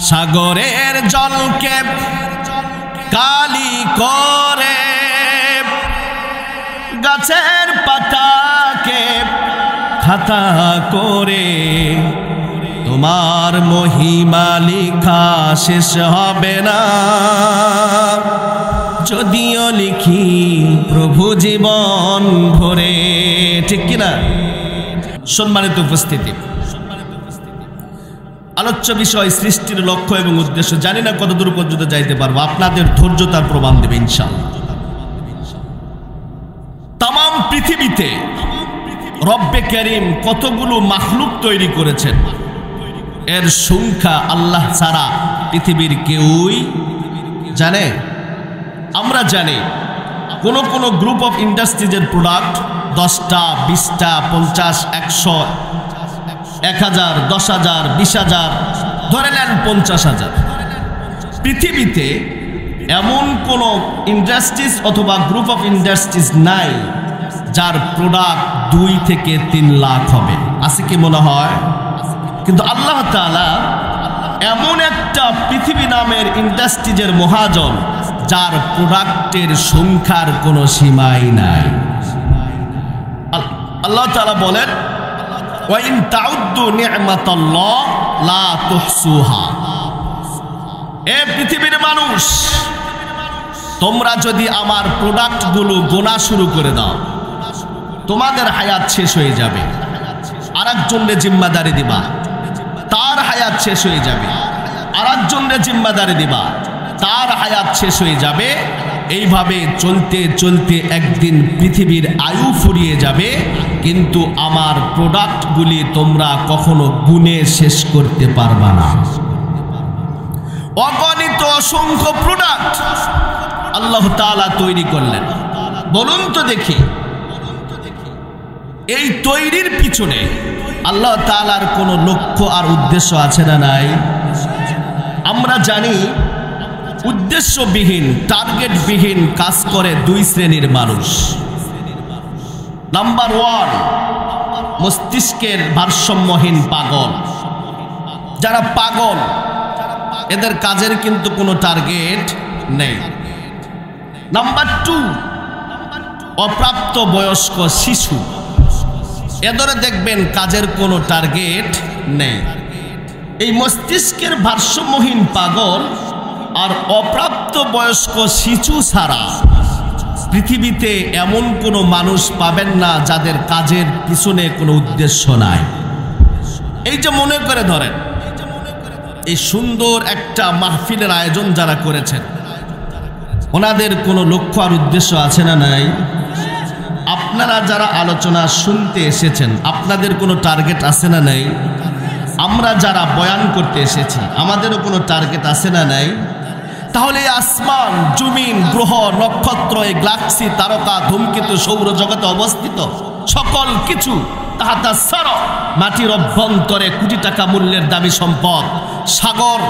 সাগরের জলকে কালি করে, গাছের পাতাকে খাতা করে, তোমার মহিমা লিখা শেষ হবে না। যদিও লিখি প্রভু জীবন ভরে। ঠিক কিনা? সম্মানিত উপস্থিতি, আলোচ্য বিষয় সৃষ্টির লক্ষ্য এবং উদ্দেশ্য। জানি না কতদূর পর্যন্ত যাইতে পারবো, আপনাদের ধৈর্যতার প্রমাণ দেবে ইনশাআল্লাহ। তামাম পৃথিবীতে রব্বে কারীম কতগুলো মাখলুক তৈরি করেছেন, এর সংখ্যা আল্লাহ ছাড়া পৃথিবীর কেউই জানে। আমরা জানি কোন কোন গ্রুপ অফ ইন্ডাস্ট্রিজের প্রোডাক্ট 10টা, 20টা, 50, 100, 1000, 10,000, 20,000, ধরে নেন 50,000। পৃথিবীতে এমন কোন ইন্ডাস্ট্রিজ অথবা গ্রুপ অফ ইন্ডাস্ট্রিজ নাই যার প্রোডাক্ট 2 থেকে 3 লাখ হবে। আছে কি মনে হয়? কিন্তু আল্লাহ তাআলা এমন একটা পৃথিবী নামের ইন্ডাস্ট্রিজের মহাজন যার প্রোডাক্টের সংখ্যার কোনো সীমাই নাই। আল্লাহ তাআলা বলেন, ওয়া ইন তাউদ্দু নি'মাতাল্লাহ লা তুহসুহা। এ পৃথিবীর মানুষ, তোমরা যদি আমার প্রোডাক্টগুলো গোনা শুরু করে দাও, তোমাদের হায়াত শেষ হয়ে যাবে। আরেকজনকে জিম্মাদারি দিবা, তার হায়াত শেষ হয়ে যাবে। আরেকজনকে জিম্মাদারি দিবা, তার হায়াত শেষ হয়ে যাবে। এইভাবে চলতে চলতে একদিন পৃথিবীর আয়ু ফুরিয়ে যাবে, কিন্তু আমার প্রোডাক্টগুলি তোমরা কখনো গুণে শেষ করতে পারবা না। অগণিত অসংখ্য প্রোডাক্ট আল্লাহ তাআলা তৈরি করলেন। বলুন তো দেখি, এই তৈরির পিছনে আল্লাহ তাআলার কোনো লক্ষ্য আর উদ্দেশ্য আছে না নাই? আমরা জানি উদ্দেশ্যবিহীন, টার্গেটবিহীন কাজ করে 2 শ্রেণীর মানুষ। নাম্বার 1, মস্তিষ্কের ভারসাম্যহীন পাগল। যারা পাগল, এদের কাজের কিন্তু কোনো টার্গেট নেই। নাম্বার 2, অপ্রাপ্ত বয়স্ক শিশু। এদের দেখবেন কাজের কোনো টার্গেট নেই। এই মস্তিষ্কের ভারসাম্যহীন পাগল আর অপ্রাপ্ত বয়স্ক শিশু ছাড়া পৃথিবীতে এমন কোনো মানুষ পাবেন না যাদের কাজের পিছনে কোনো উদ্দেশ্য নাই। এই যে মনে করে ধরেন, এই সুন্দর একটা মাহফিলের আয়োজন যারা করেছেন, ওনাদের কোনো লক্ষ্য আর উদ্দেশ্য আছে না নাই? আপনারা যারা আলোচনা শুনতে এসেছেন, আপনাদের কোনো টার্গেট আছে না নাই? আমরা যারা বয়ান করতে এসেছি, আমাদেরও কোনো টার্গেট আছে না নাই? তাহলে আসমান, জমিন, গ্রহ, নক্ষত্র, এই গ্যালাক্সি, তারকা, ধূমকেতু, সৌরজগতে অবস্থিত সকল কিছু তাহাতা সার, মাটির অভ্যন্তরে কোটি টাকা মূল্যের দামি সম্পদ, সাগর,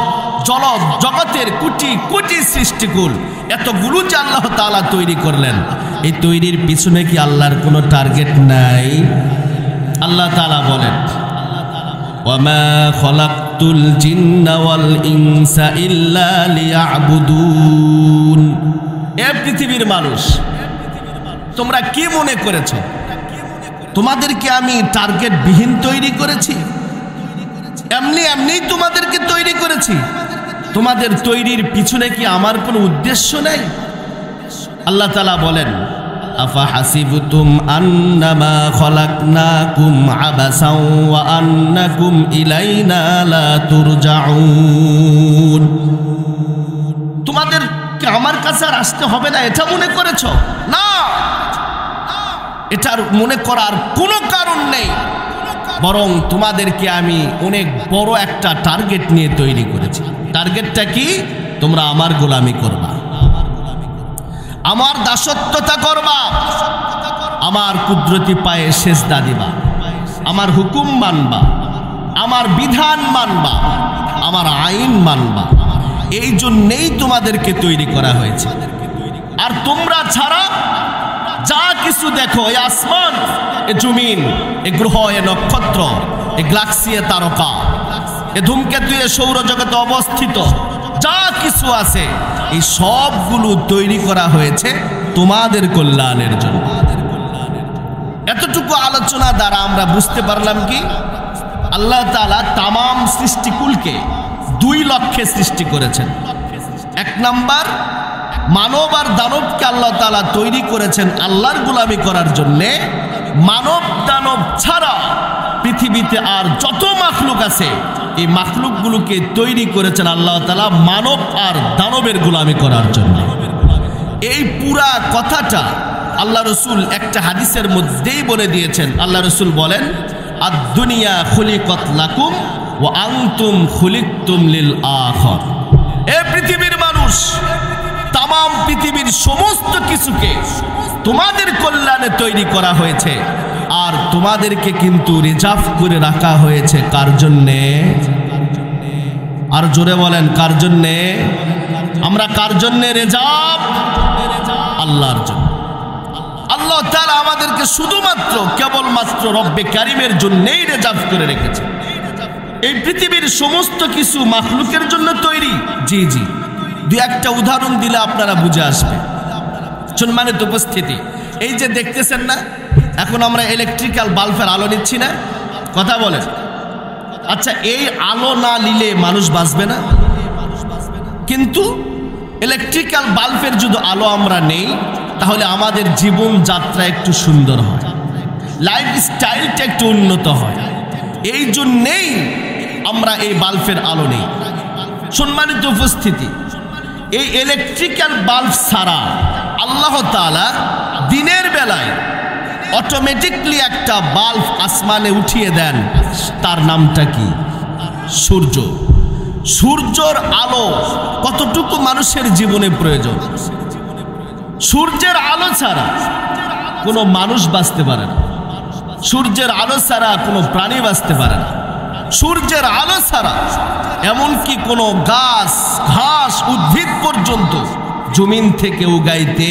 জল জগতের কোটি কোটি সৃষ্টিকুল, এতগুলো যে আল্লাহ তাআলা তৈরি করলেন, এই তৈরির পিছনে কি আল্লাহর কোনো টার্গেট নাই? আল্লাহ তাআলা বলেন, ওয়ামা খলাকতুল জিন্না ওয়াল ইনসা ইল্লা লিয়াবুদুন। এ পৃথিবীর মানুষ, তোমরা কি মনে করেছো তোমাদেরকে আমি টার্গেট বিহীন তৈরি করেছি? এমনি এমনি তোমাদেরকে তৈরি করেছি। তোমাদের তৈরির পিছনে কি আমার কোনো উদ্দেশ্য নেই? আল্লাহ তাআলা বলেন, আফা হাসিবতুম আন্নামা খলাকনাকুম আবাসাও ওয়া আন্নাকুম ইলাইনা লা তুরজাউন। তোমাদের কি আমার কাছে আর আসতে হবে না এটা মনে করেছো? না, এটার মনে করার কোনো কারণ নেই, বরং তোমাদেরকে আমি অনেক বড় একটা টার্গেট নিয়ে তৈরি করেছি। টার্গেটটা কি? তোমরা আমার গোলামি করবা, আমার দাসত্বতা করবা, আমার কুদরতি পায়ে সেজদা দিবা, আমার হুকুম মানবা, আমার বিধান মানবা, আমার আইন মানবা। এই জন্যেই তোমাদেরকে তৈরি করা হয়েছে। আর তোমরা ছাড়া যা কিছু দেখো, এই আসমান, এ জমিন, এ গ্রহ, এ নক্ষত্র, এ গ্যালাক্সি, এ তারকা, এ ধূমকেতু এ সৌরজগতে অবস্থিত যা কিছু আছে এই সবগুলো তৈরি করা হয়েছে তোমাদের কল্যাণের জন্য। এতটুকু আলোচনা দ্বারা আমরা বুঝতে পারলাম কি আল্লাহ তাআলা তামাম সৃষ্টিকুলকে 2 লক্ষ্যে সৃষ্টি করেছেন। 1 নাম্বার, মানব আর দানবকে আল্লাহ তাআলা তৈরি করেছেন আল্লাহর গোলামি করার জন্যে। মানব দানব ছাড়া পৃথিবীতে আর যত মাখলুক আছে এই মাখলুকগুলোকে তৈরি করেছেন আল্লাহ তাআলা মানব আর দানবের গোলামি করার জন্য। এই পুরা কথাটা আল্লাহ রসুল একটা হাদিসের মধ্যেই বলে দিয়েছেন। আল্লাহ রসুল বলেন, আদ-দুনিয়া খুলিকাত লাকুম ওয়া আনতুম খুলিকতুম লিল আখির। এ পৃথিবীর মানুষ, তামাম পৃথিবীর সমস্ত কিছুকে তোমাদের কল্যাণে তৈরি করা হয়েছে, আর তোমাদেরকে কিন্তু রিজার্ভ করে রাখা হয়েছে কার জন্যে? আর জোরে বলেন, কার জন্যে? আমরা কার জন্যে রিজার্ভ? আল্লাহর জন্য। আল্লাহ তাআলা আমাদেরকে শুধুমাত্র কেবলমাত্র রব্বে কারিমের জন্যই রিজার্ভ করে রেখেছে। এই পৃথিবীর সমস্ত কিছু মাখলুকের জন্য তৈরি। জি জি, 2-1টা উদাহরণ দিলে আপনারা বুঝে আসবে। সম্মানিত উপস্থিতি, এই যে দেখতেছেন না, এখন আমরা ইলেকট্রিক্যাল বাল্বের আলো নিচ্ছি না, কথা বলেন। আচ্ছা, এই আলো না নিলে মানুষ বাঁচবে না, কিন্তু ইলেকট্রিক্যাল বাল্বের যদি আলো আমরা নেই তাহলে আমাদের জীবন যাত্রা একটু সুন্দর হয়, লাইফ স্টাইলটা একটু উন্নত হয়। এই জন্যেই আমরা এই বাল্বের আলো নেই। সম্মানিত উপস্থিতি, এই ইলেকট্রিক্যাল বাল্ব ছাড়া আল্লাহ তাআলা দিনের বেলায় অটোমেটিকলি একটা বাল্ব আসমানে উঠিয়ে দেন। তার নামটা কি? সূর্য। সূর্যের আলো কতটুকু মানুষের জীবনে প্রয়োজন। সূর্যের আলো ছাড়া কোনো মানুষ বাঁচতে পারে না, সূর্যের আলো ছাড়া কোনো প্রাণী বাঁচতে পারে না, সূর্যের আলো ছাড়া এমনকি কোনো গাছ ঘাস উদ্ভিদ পর্যন্ত জমিন থেকে উগাইতে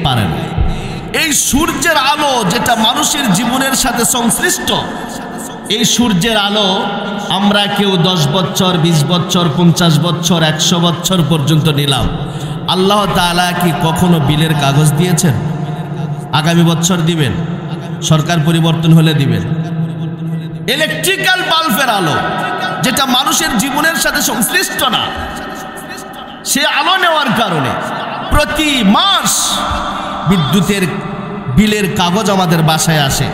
পারে না। এই সূর্যের আলো যেটা মানুষের জীবনের সাথে সংশ্লিষ্ট, এই সূর্যের আলো আমরা কেউ 10 বছর 20 বছর 50 বছর 100 বছর পর্যন্ত নিলাম। আল্লাহ তাআলা কি কখনো বিলের কাগজ দিয়েছেন? আগামী বছর দিবেন, সরকার পরিবর্তন হলে দিবেন। ইলেকট্রিক্যাল বাল্বের আলো যেটা মানুষের জীবনের সাথে সংশ্লিষ্ট না, সে আলো নেওয়ার কারণে প্রতি মাস বিদ্যুতের বিলের কাগজ আমাদের বাসায় আসে।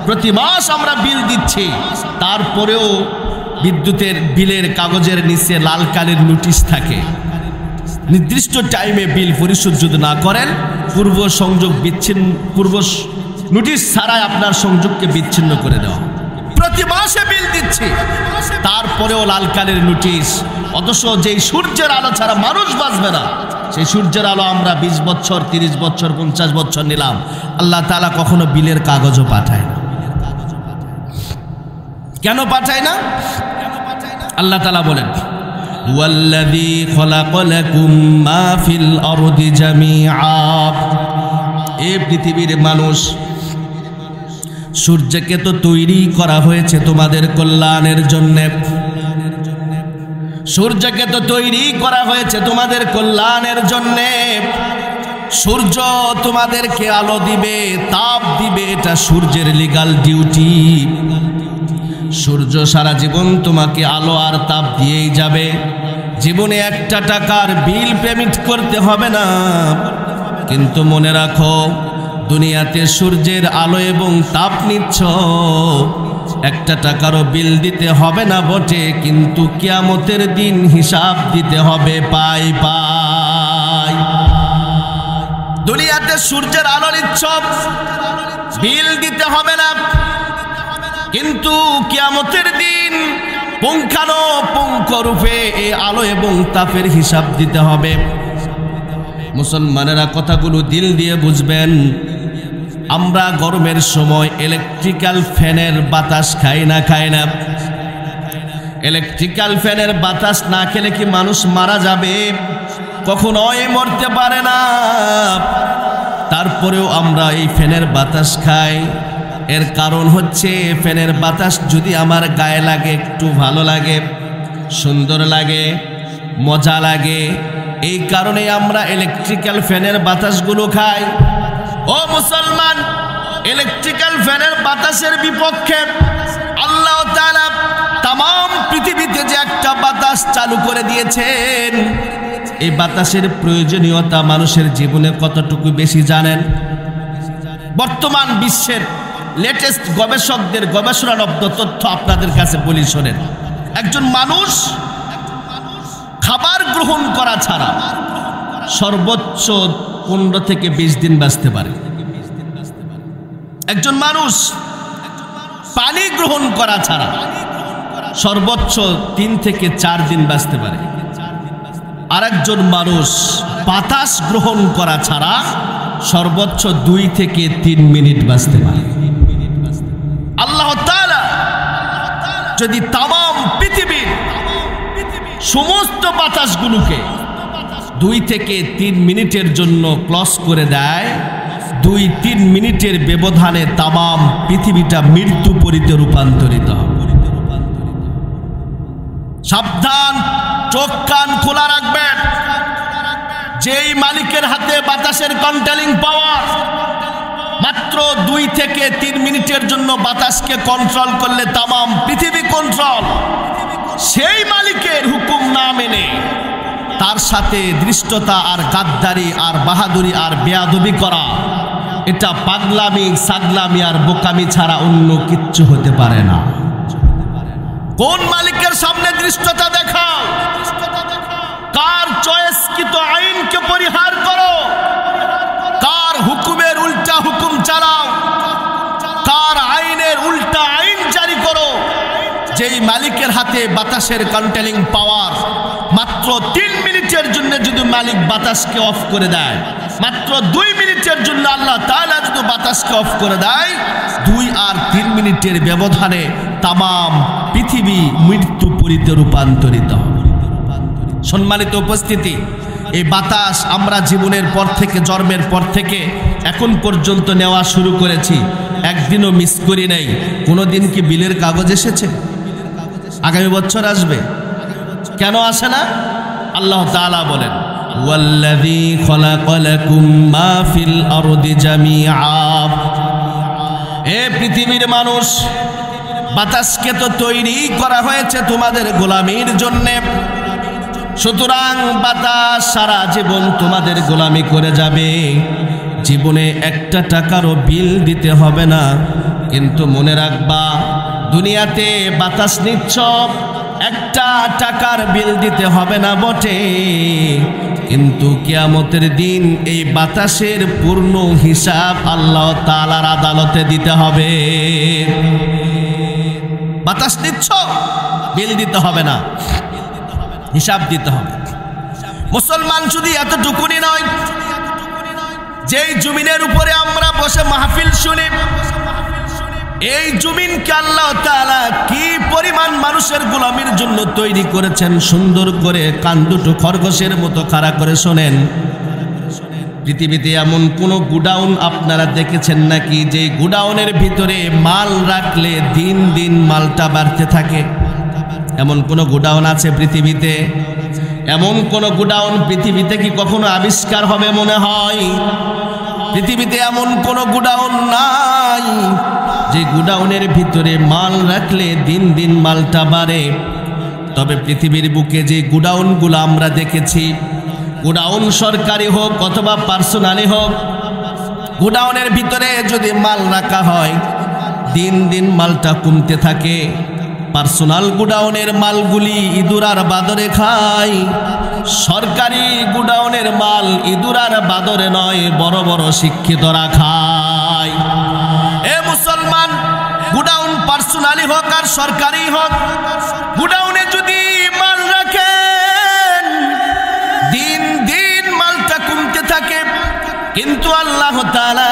প্রতি মাস আমরা বিল দিচ্ছি, তারপরেও বিদ্যুতের বিলের কাগজের নিচে লাল কালির নোটিশ থাকে। নির্দিষ্ট টাইমে বিল পরিশোধ যদি না করেন পূর্ব সংযোগ বিচ্ছিন্ন, পূর্ব নোটিশ ছাড়াই আপনার সংযোগকে বিচ্ছিন্ন করে দেওয়া। প্রতি মাসে বিল দিচ্ছি, তারপরেও লাল কালির নোটিশ। অথচ যেই সূর্যের আলো ছাড়া মানুষ বাঁচবে না, সেই সূর্যের আলো আমরা 20 বছর 30 বছর 50 বছর নিলাম, আল্লাহ তাআলা কখনো বিলের কাগজও পাঠায় না। কেন পাঠায় না? আল্লাহ তাআলা বলেন, ওয়াল্লাযী খালাকা লাকুম মা ফিল আরদি জামিআ। এই পৃথিবীর মানুষ, সূর্যকে তো তৈরি করা হয়েছে তোমাদের কল্যাণের জন্য। সূর্যকে তো তৈরি করা হয়েছে তোমাদের কল্যাণের জন্য। সূর্য তোমাদেরকে আলো দিবে, তাপ দিবে, এটা সূর্যের লিগ্যাল ডিউটি। সূর্য সারা জীবন তোমাকে আলো আর তাপ দিয়েই যাবে। জীবনে 1 টাকার বিল পেমেন্ট করতে হবে না। কিন্তু মনে রাখো, দুনিয়াতে সূর্যের আলো এবং তাপ নিচ্ছ, 1 টাকারও বিল দিতে হবে না বটে, কিন্তু কিয়ামতের দিন হিসাব দিতে হবে পাই পাই। দুনিয়াতে সূর্যের আলো নিচ্ছ, বিল দিতে হবে না, কিন্তু কিয়ামতের দিন পুঙ্খানুপুঙ্খ রূপে এই আলো এবং তাপের হিসাব দিতে হবে। মুসলমানেরা কথাগুলো দিল দিয়ে বুঝবেন। আমরা গরমের সময় ইলেকট্রিক্যাল ফ্যানের বাতাস খাই না? ইলেকট্রিক্যাল ফ্যানের বাতাস না খেলে কি মানুষ মারা যাবে? কখনোই মরতে পারে না। তারপরেও আমরা এই ফ্যানের বাতাস খাই। এর কারণ হচ্ছে, ফ্যানের বাতাস যদি আমার গায়ে লাগে একটু ভালো লাগে, সুন্দর লাগে, মজা লাগে। এই কারণে আমরা ইলেকট্রিক্যাল ফ্যানের বাতাসগুলো খাই। ও মুসলমান, ইলেকট্রিক্যাল ফ্যানের বাতাসের বিপক্ষে আল্লাহ তাআলা তাম পৃথিবীতে যে একটা বাতাস চালু করে দিয়েছেন, এই বাতাসের প্রয়োজনীয়তা মানুষের জীবনে কতটুকু বেশি জানেন? বর্তমান বিশ্বের লেটেস্ট গবেষকদের গবেষণালব্ধ তথ্য আপনাদের কাছে বলি, শোনেন। একজন মানুষ খাবার গ্রহণ করা ছাড়া সর্বোচ্চ 15 থেকে 20 দিন বাঁচতে পারে। একজন মানুষ পানি গ্রহণ করা ছাড়া সর্বোচ্চ 3 থেকে 4 দিন বাঁচতে পারে। আর একজন মানুষ বাতাস গ্রহণ করা ছাড়া সর্বোচ্চ 2 থেকে 3 মিনিট বাঁচতে পারে। আল্লাহ তাআলা যদি তাম পৃথিবীর সমস্ত বাতাসগুলোকে 2 থেকে 3 মিনিটের জন্য ক্লোজ করে দেয়, 2-3 মিনিটের ব্যবধানে তাম পৃথিবীটা মৃত্যুপরিতে রূপান্তরিত হবে। সাবধান, চোখ কান খোলা রাখবেন। যেই মালিকের হাতে বাতাসের কন্ট্রোলিং পাওয়ার, মাত্র 2 থেকে 3 মিনিটের জন্য বাতাসকে কন্ট্রোল করলে তাম পৃথিবী কন্ট্রোল, সেই মালিকের হুকুম না মেনে তার সাথে ধৃষ্টতা আর গাদ্দারি আর বাহাদুরি আর বেয়াদবি করা, এটা পাগলামি, সাগলামি আর বোকামি ছাড়া অন্য কিচ্ছু হতে পারে না। কোন মালিকের সামনে ধৃষ্টতা দেখাও? কার চয়েসকৃত আইনকে পরিহার করো? কার হুকুমের উল্টা হুকুম চালাও? কার আইনের উল্টা আইন জারি করো? যেই মালিকের হাতে বাতাসের কন্ট্রোলিং পাওয়ার, মাত্র 3 মিনিটের জন্য যদি মালিক বাতাসকে অফ করে দেয়, মাত্র 2 মিনিটের জন্য আল্লাহ তাআলা যদি বাতাসকে অফ করে দেয়, 2 আর 3 মিনিটের ব্যবধানে তাম পৃথিবী মৃত্যুপরিতে রূপান্তরিত হবে। সম্মানিত উপস্থিতি, এই বাতাস আমরা জীবনের পর থেকে, জন্মের পর থেকে এখন পর্যন্ত নেওয়া শুরু করেছি, একদিনও মিস করি নাই। কোনোদিন কি বিলের কাগজ এসেছে? আগামী বছর আসবে? কেন আসে না? আল্লাহ তাআলা বলেন, ওয়াল্লাযী খালাকা লাকুম মা ফিল আরদি জামিআ। এ পৃথিবীর মানুষ, বাতাসকে তো তৈরি করা হয়েছে তোমাদের গোলামির জন্যে, সুতরাং বাতাস সারা জীবন তোমাদের গোলামি করে যাবে। জীবনে 1 টাকারও বিল দিতে হবে না, কিন্তু মনে রাখবা, দুনিয়াতে বাতাস নিচ্ছ, 1 টাকার বিল দিতে হবে না বটে, কিন্তু কিয়ামতের দিন এই বাতাসের পূর্ণ হিসাব আল্লাহ তাআলার আদালতে দিতে হবে। বাতাস নিচ্ছ, বিল দিতে হবে না, হিসাব দিতে হবে। মুসলমান শুধু এতটুকুনি নয়, যেই জমিনের উপরে আমরা বসে মাহফিল শুনি, এই জমিনকে আল্লাহ তাআলা কি পরিমাণ মানুষের গোলামির জন্য তৈরি করেছেন, সুন্দর করে কান দুটো খরগোশের মতো খাড়া করে শোনেন। পৃথিবীতে এমন কোন গুডাউন আপনারা দেখেছেন নাকি যে গুডাউনের ভিতরে মাল রাখলে দিন দিন মালটা বাড়তে থাকে? এমন কোন গুডাউন আছে পৃথিবীতে? এমন কোন গুডাউন পৃথিবীতে কি কখনো আবিষ্কার হবে মনে হয়? পৃথিবীতে এমন কোন গুডাউন নাই যে গুডাউনের ভিতরে মাল রাখলে দিন দিন মালটা বাড়ে। তবে পৃথিবীর বুকে যে গুডাউনগুলো আমরা দেখেছি, গুডাউন সরকারি হোক অথবা পার্সোনালি হোক, গুডাউনের ভিতরে যদি মাল রাখা হয়, দিন দিন মালটা কমতে থাকে। পার্সোনাল গুডাউনের মালগুলি ইঁদুর আর বাদরে খায়, সরকারি গুডাউনের মাল ইঁদুর আর বাদরে নয়, বড় বড় শিক্ষিতরা খায়। এ মুসলমান, গুডাউন পার্সোনালি হোক আর সরকারি হোক, গুডাউনে যদি মাল রাখেন, দিন দিন মালটা কমতে থাকে। কিন্তু আল্লাহ তাআলা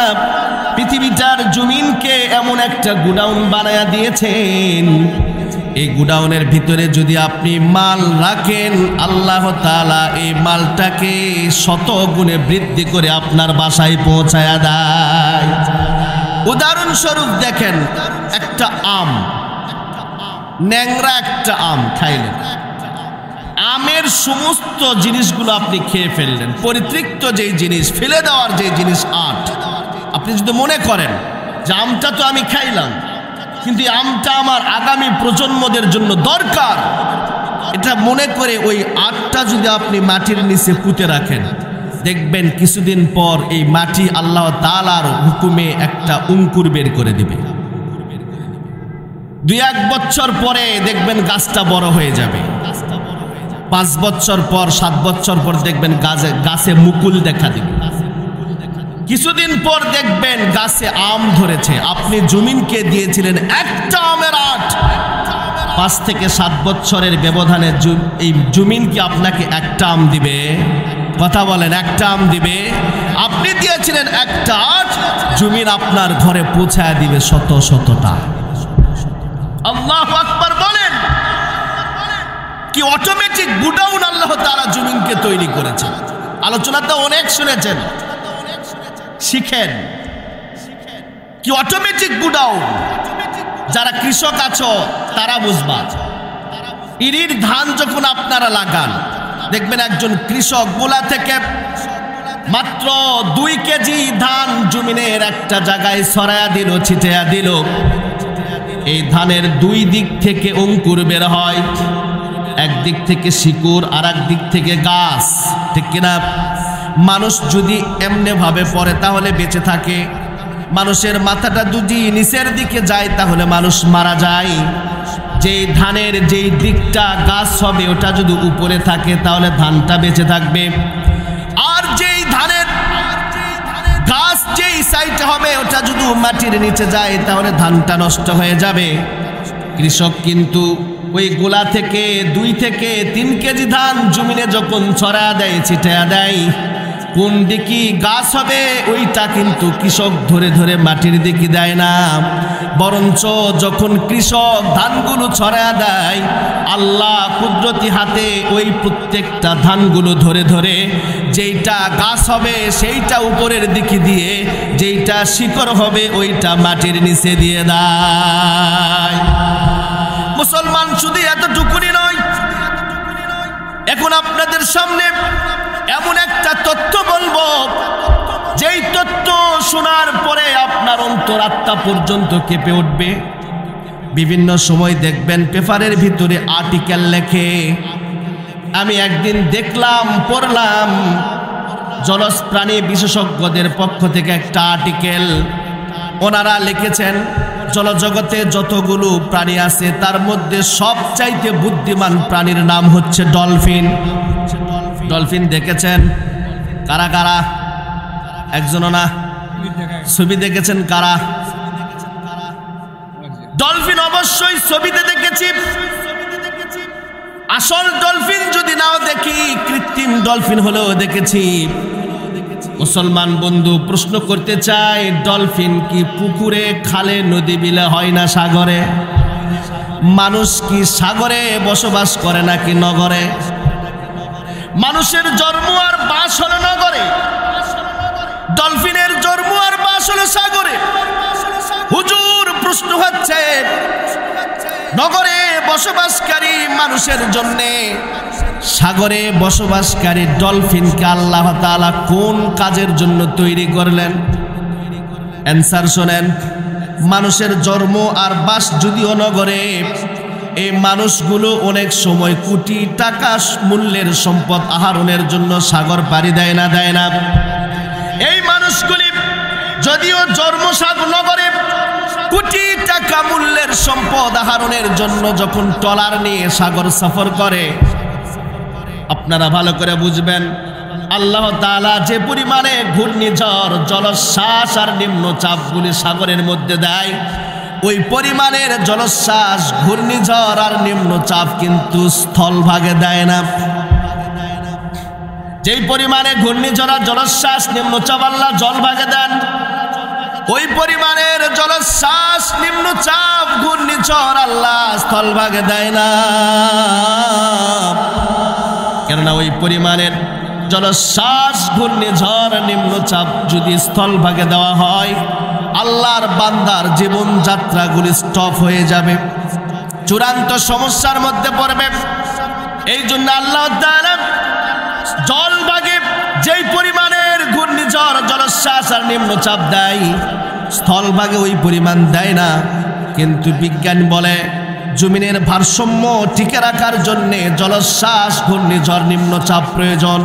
পৃথিবীটার জমিনকে এমন একটা গুডাউন বানায়া দিয়েছেন, এই গুডাউনের ভিতরে যদি আপনি মাল রাখেন, আল্লাহ তাআলা এই মালটাকে 100 গুণে বৃদ্ধি করে আপনার বাসায় পৌঁছায়া দেয়। উদাহরণস্বরূপ দেখেন, একটা আম, ন্যাংরা একটা আম খাইলেন, আমের সমস্ত জিনিসগুলো আপনি খেয়ে ফেললেন, পরিতৃপ্ত যেই জিনিস, ফেলে দেওয়ার যে জিনিস 8, আপনি যদি মনে করেন যে আমটা তো আমি খাইলাম, কিন্তু আমটা আমার আগামী প্রজন্মদের জন্য দরকার, এটা মনে করে ওই 8টা যদি আপনি মাটির নিচে পুঁতে রাখেন, দেখবেন কিছুদিন পর এই মাটি আল্লাহ তাআলার হুকুমে একটা অঙ্কুর বের করে দিবে। 2-1 বছর পরে দেখবেন গাছটা বড় হয়ে যাবে। 5 বছর পর, 7 বছর পর দেখবেন গাছে মুকুল দেখা দিবে। কিছুদিন পর দেখবেন গাছে আম ধরেছে। আপনি জমিনকে দিয়েছিলেন একটা আমের 8, 5 থেকে 7 বছরের ব্যবধানে এই জমিন কি আপনাকে একটা আম দিবে? কথা বলেন, একটা আম দিবে? আপনি দিয়েছিলেন একটা 8, জমিন আপনার ঘরে পৌঁছায় দিবে শতটা। আল্লাহু আকবার বলেন। কি অটোমেটিক গুডাউন আল্লাহ তাআলা জমিনকে তৈরি করেছে। আলোচনাটা অনেক শুনেছেন, শিখেন কি অটোমেটিক গুডাউন। যারা কৃষক আছো তারা বুঝবা। ইরির ধান যখন আপনারা লাগান, দেখবেন একজন কৃষক গোলা থেকে মাত্র 2 কেজি ধান জমিনের একটা জায়গায় ছড়ায়া দিল, ছিটায়া দিল। এই ধানের 2 দিক থেকে অঙ্কুর বের হয়, একদিক থেকে শিকড় আর এক দিক থেকে গাছ, ঠিক কিনা? মানুষ যদি এমনি ভাবে পড়ে তাহলে বেঁচে থাকে, মানুষের মাথাটা যদি নিচের দিকে যায় তাহলে মানুষ মারা যায়। যেই ধানের যেই দিকটা গাছ হবে ওটা যদি উপরে থাকে তাহলে ধানটা বেঁচে থাকবে, আর যেই ধানের গাছ যেই সাইডে হবে ওটা যদি মাটির নিচে যায় তাহলে ধানটা নষ্ট হয়ে যাবে। কৃষক কিন্তু ওই গোলা থেকে 2 থেকে 3 কেজি ধান জমিনে যখন ছড়া দেয়, ছিটায়া দেয়, কোন দিকে গাছ হবে ওইটা কিন্তু কৃষক ধরে ধরে মাটির দিকে দেয় না, বরঞ্চ যখন কৃষক ধানগুলো ছড়ায়া দেয়, আল্লাহ কুদরতি হাতে ওই প্রত্যেকটা ধানগুলো ধরে ধরে যেইটা গাছ হবে সেইটা উপরের দিকে দিয়ে, যেইটা শিকড় হবে ওইটা মাটির নিচে দিয়ে দেয়। মুসলমান শুধু এতটুকুনি নয়, এখন আপনাদের সামনে এমন একটা তথ্য বলবো, যেই তথ্য শোনার পরে আপনার অন্তরাত্মা পর্যন্ত কেঁপে উঠবে। বিভিন্ন সময় দেখবেন পেপারের ভিতরে আর্টিকেল লেখে। আমি একদিন দেখলাম, পড়লাম, জলজ প্রাণী বিশেষজ্ঞদের পক্ষ থেকে একটা আর্টিকেল। ওনারা লিখেছেন জলজগতে যতগুলো প্রাণী আছে তার মধ্যে সবচাইতে বুদ্ধিমান প্রাণীর নাম হচ্ছে ডলফিন। ডলফিন দেখেছেন কারা কারা? একজনও না। ছবি দেখেছেন কারা? ডলফিন অবশ্যই ছবিতে দেখেছি। আসল ডলফিন যদি নাও দেখি, কৃত্রিম ডলফিন হলেও দেখেছি। মুসলমান বন্ধু, প্রশ্ন করতে চাই, ডলফিন কি পুকুরে, খালে, নদী বিলে হয় না সাগরে? মানুষ কি সাগরে বসবাস করে নাকি নগরে? মানুষের জন্ম আর বাস হলো নগরে, ডলফিনের জন্ম আর বাস হলো সাগরে। হুজুর, প্রশ্ন হচ্ছে নগরে বসবাসকারী মানুষের জন্যে সাগরে বসবাসকারী ডলফিনকে আল্লাহ তাআলা কোন কাজের জন্য তৈরি করলেন? অ্যান্সার শোনেন। মানুষের জন্ম আর বাস যদিও নগরে, এই মানুষগুলো অনেক সময় কোটি টাকা মূল্যের সম্পদ আহরণের জন্য সাগর পাড়ি দেয় না, দেয় না? এই মানুষগুলি যদিও জন্ম নগরে, কোটি টাকা মূল্যের সম্পদ আহরণের জন্য যখন ট্রলার নিয়ে সাগর সফর করে, আপনারা ভালো করে বুঝবেন, আল্লাহ তাআলা যে পরিমাণে ঘূর্ণিঝড়, জলোচ্ছ্বাস আর নিম্নচাপগুলি সাগরের মধ্যে দেয়, ওই পরিমাণের জলোচ্ছ্বাস, ঘূর্ণিঝড় আর নিম্নচাপ কিন্তু স্থলভাগে দেয় না। যেই পরিমাণে ঘূর্ণিঝড় আর জলোচ্ছ্বাস, নিম্নচাপ আল্লাহ জলভাগে দেন, ওই পরিমাণের জলোচ্ছ্বাস, নিম্নচাপ, ঘূর্ণিঝড় আল্লাহ স্থলভাগে দেয় না। কেননা ওই পরিমাণের জলোচ্ছ্বাস, ঘূর্ণিঝড়, নিম্নচাপ যদি স্থলভাগে দেওয়া হয়, আল্লাহর বান্দার জীবনযাত্রাগুলি স্টপ হয়ে যাবে, চূড়ান্ত সমস্যার মধ্যে পড়বে। এই জন্য আল্লাহ তাআলা জলভাগে যেই পরিমাণের ঘূর্ণিঝড় জলোচ্ছ্বাস আর নিম্নচাপ দেয় স্থলভাগে ওই পরিমাণ দেয় না। কিন্তু বিজ্ঞান বলে জমিনের ভারসাম্য টিকে রাখার জন্যে জলোচ্ছ্বাস ঘূর্ণিঝড় নিম্নচাপ প্রয়োজন।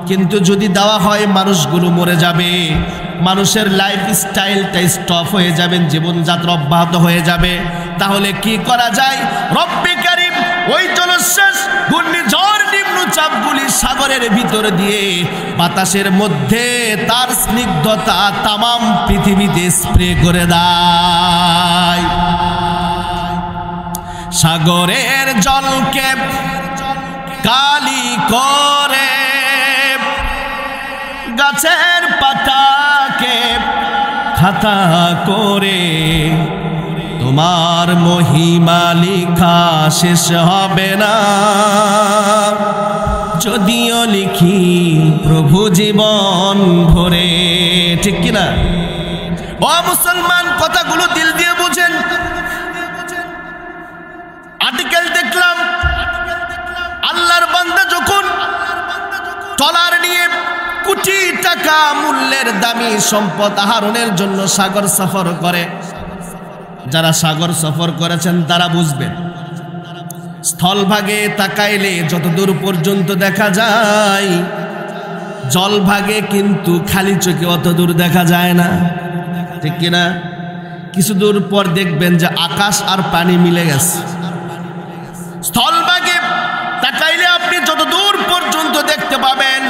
কিন্তু যদি দেওয়া হয় মানুষগুলো মরে যাবে, মানুষের লাইফ স্টাইলটা স্টপ হয়ে যাবে, জীবনযাত্রা অব্যাহত হয়ে যাবে। তাহলে কি করা যায়? রব্বে কারীম ওই জলোচ্ছ্বাস ঘূর্ণিঝড় নিম্নচাপগুলি সাগরের ভিতর দিয়ে বাতাসের মধ্যে তার স্নিগ্ধতা তামাম পৃথিবীতে স্প্রে করে দেয়। সাগরের জলকে কালি করে, গাছের পাতাকে খাতা করে, তোমার মহিমা লিখা শেষ হবে না। যদিও লিখি প্রভু জীবন ভরে। ঠিক কিনা? ও মুসলমান, কথাগুলো দিল দিয়ে বুঝেন। আর্টিকেল দেখলাম আল্লাহর বান্দা যখন ট্রলার নিয়ে কোটি টাকা মূল্যের দামি সম্পদ আহরণের জন্য সাগর সফর করে। যারা সাগর সফর করেছেন তারা বুঝবেন, স্থলভাগে তাকাইলে যতদূর পর্যন্ত দেখা যায়, জলভাগে কিন্তু খালি চোখে অত দূর দেখা যায় না। ঠিক কিনা? কিছু দূর পর দেখবেন যে আকাশ আর পানি মিলে গেছে। স্থলভাগে তাকাইলে আপনি যত দূর পর্যন্ত দেখতে পাবেন,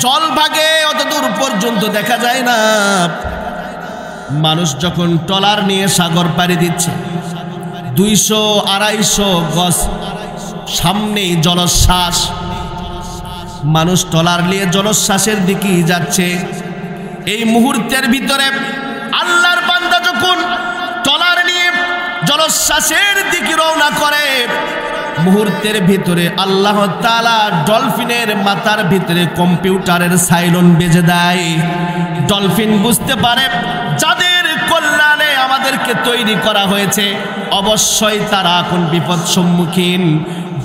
জলভাগে অত দূর পর্যন্ত দেখা যায় না। মানুষ যখন ট্রলার নিয়ে সাগর পাড়ি দিচ্ছে, 200-250 গজ সামনেই জলোচ্ছ্বাস, মানুষ ট্রলার নিয়ে জলোচ্ছ্বাসের দিকে যাচ্ছে। এই মুহূর্তের ভিতরে আল্লাহর বান্দা যখন ট্রলার নিয়ে জলোচ্ছ্বাসের দিকে রওনা করে, মুহূর্তের ভিতরে আল্লাহ তাআলা ডলফিনের মাথার ভিতরে কম্পিউটারের সাইলন বেজে দেয়। ডলফিন বুঝতে পারে যাদের কল্যাণে আমাদেরকে তৈরি করা হয়েছে অবশ্যই তারা এখন বিপদ সম্মুখীন।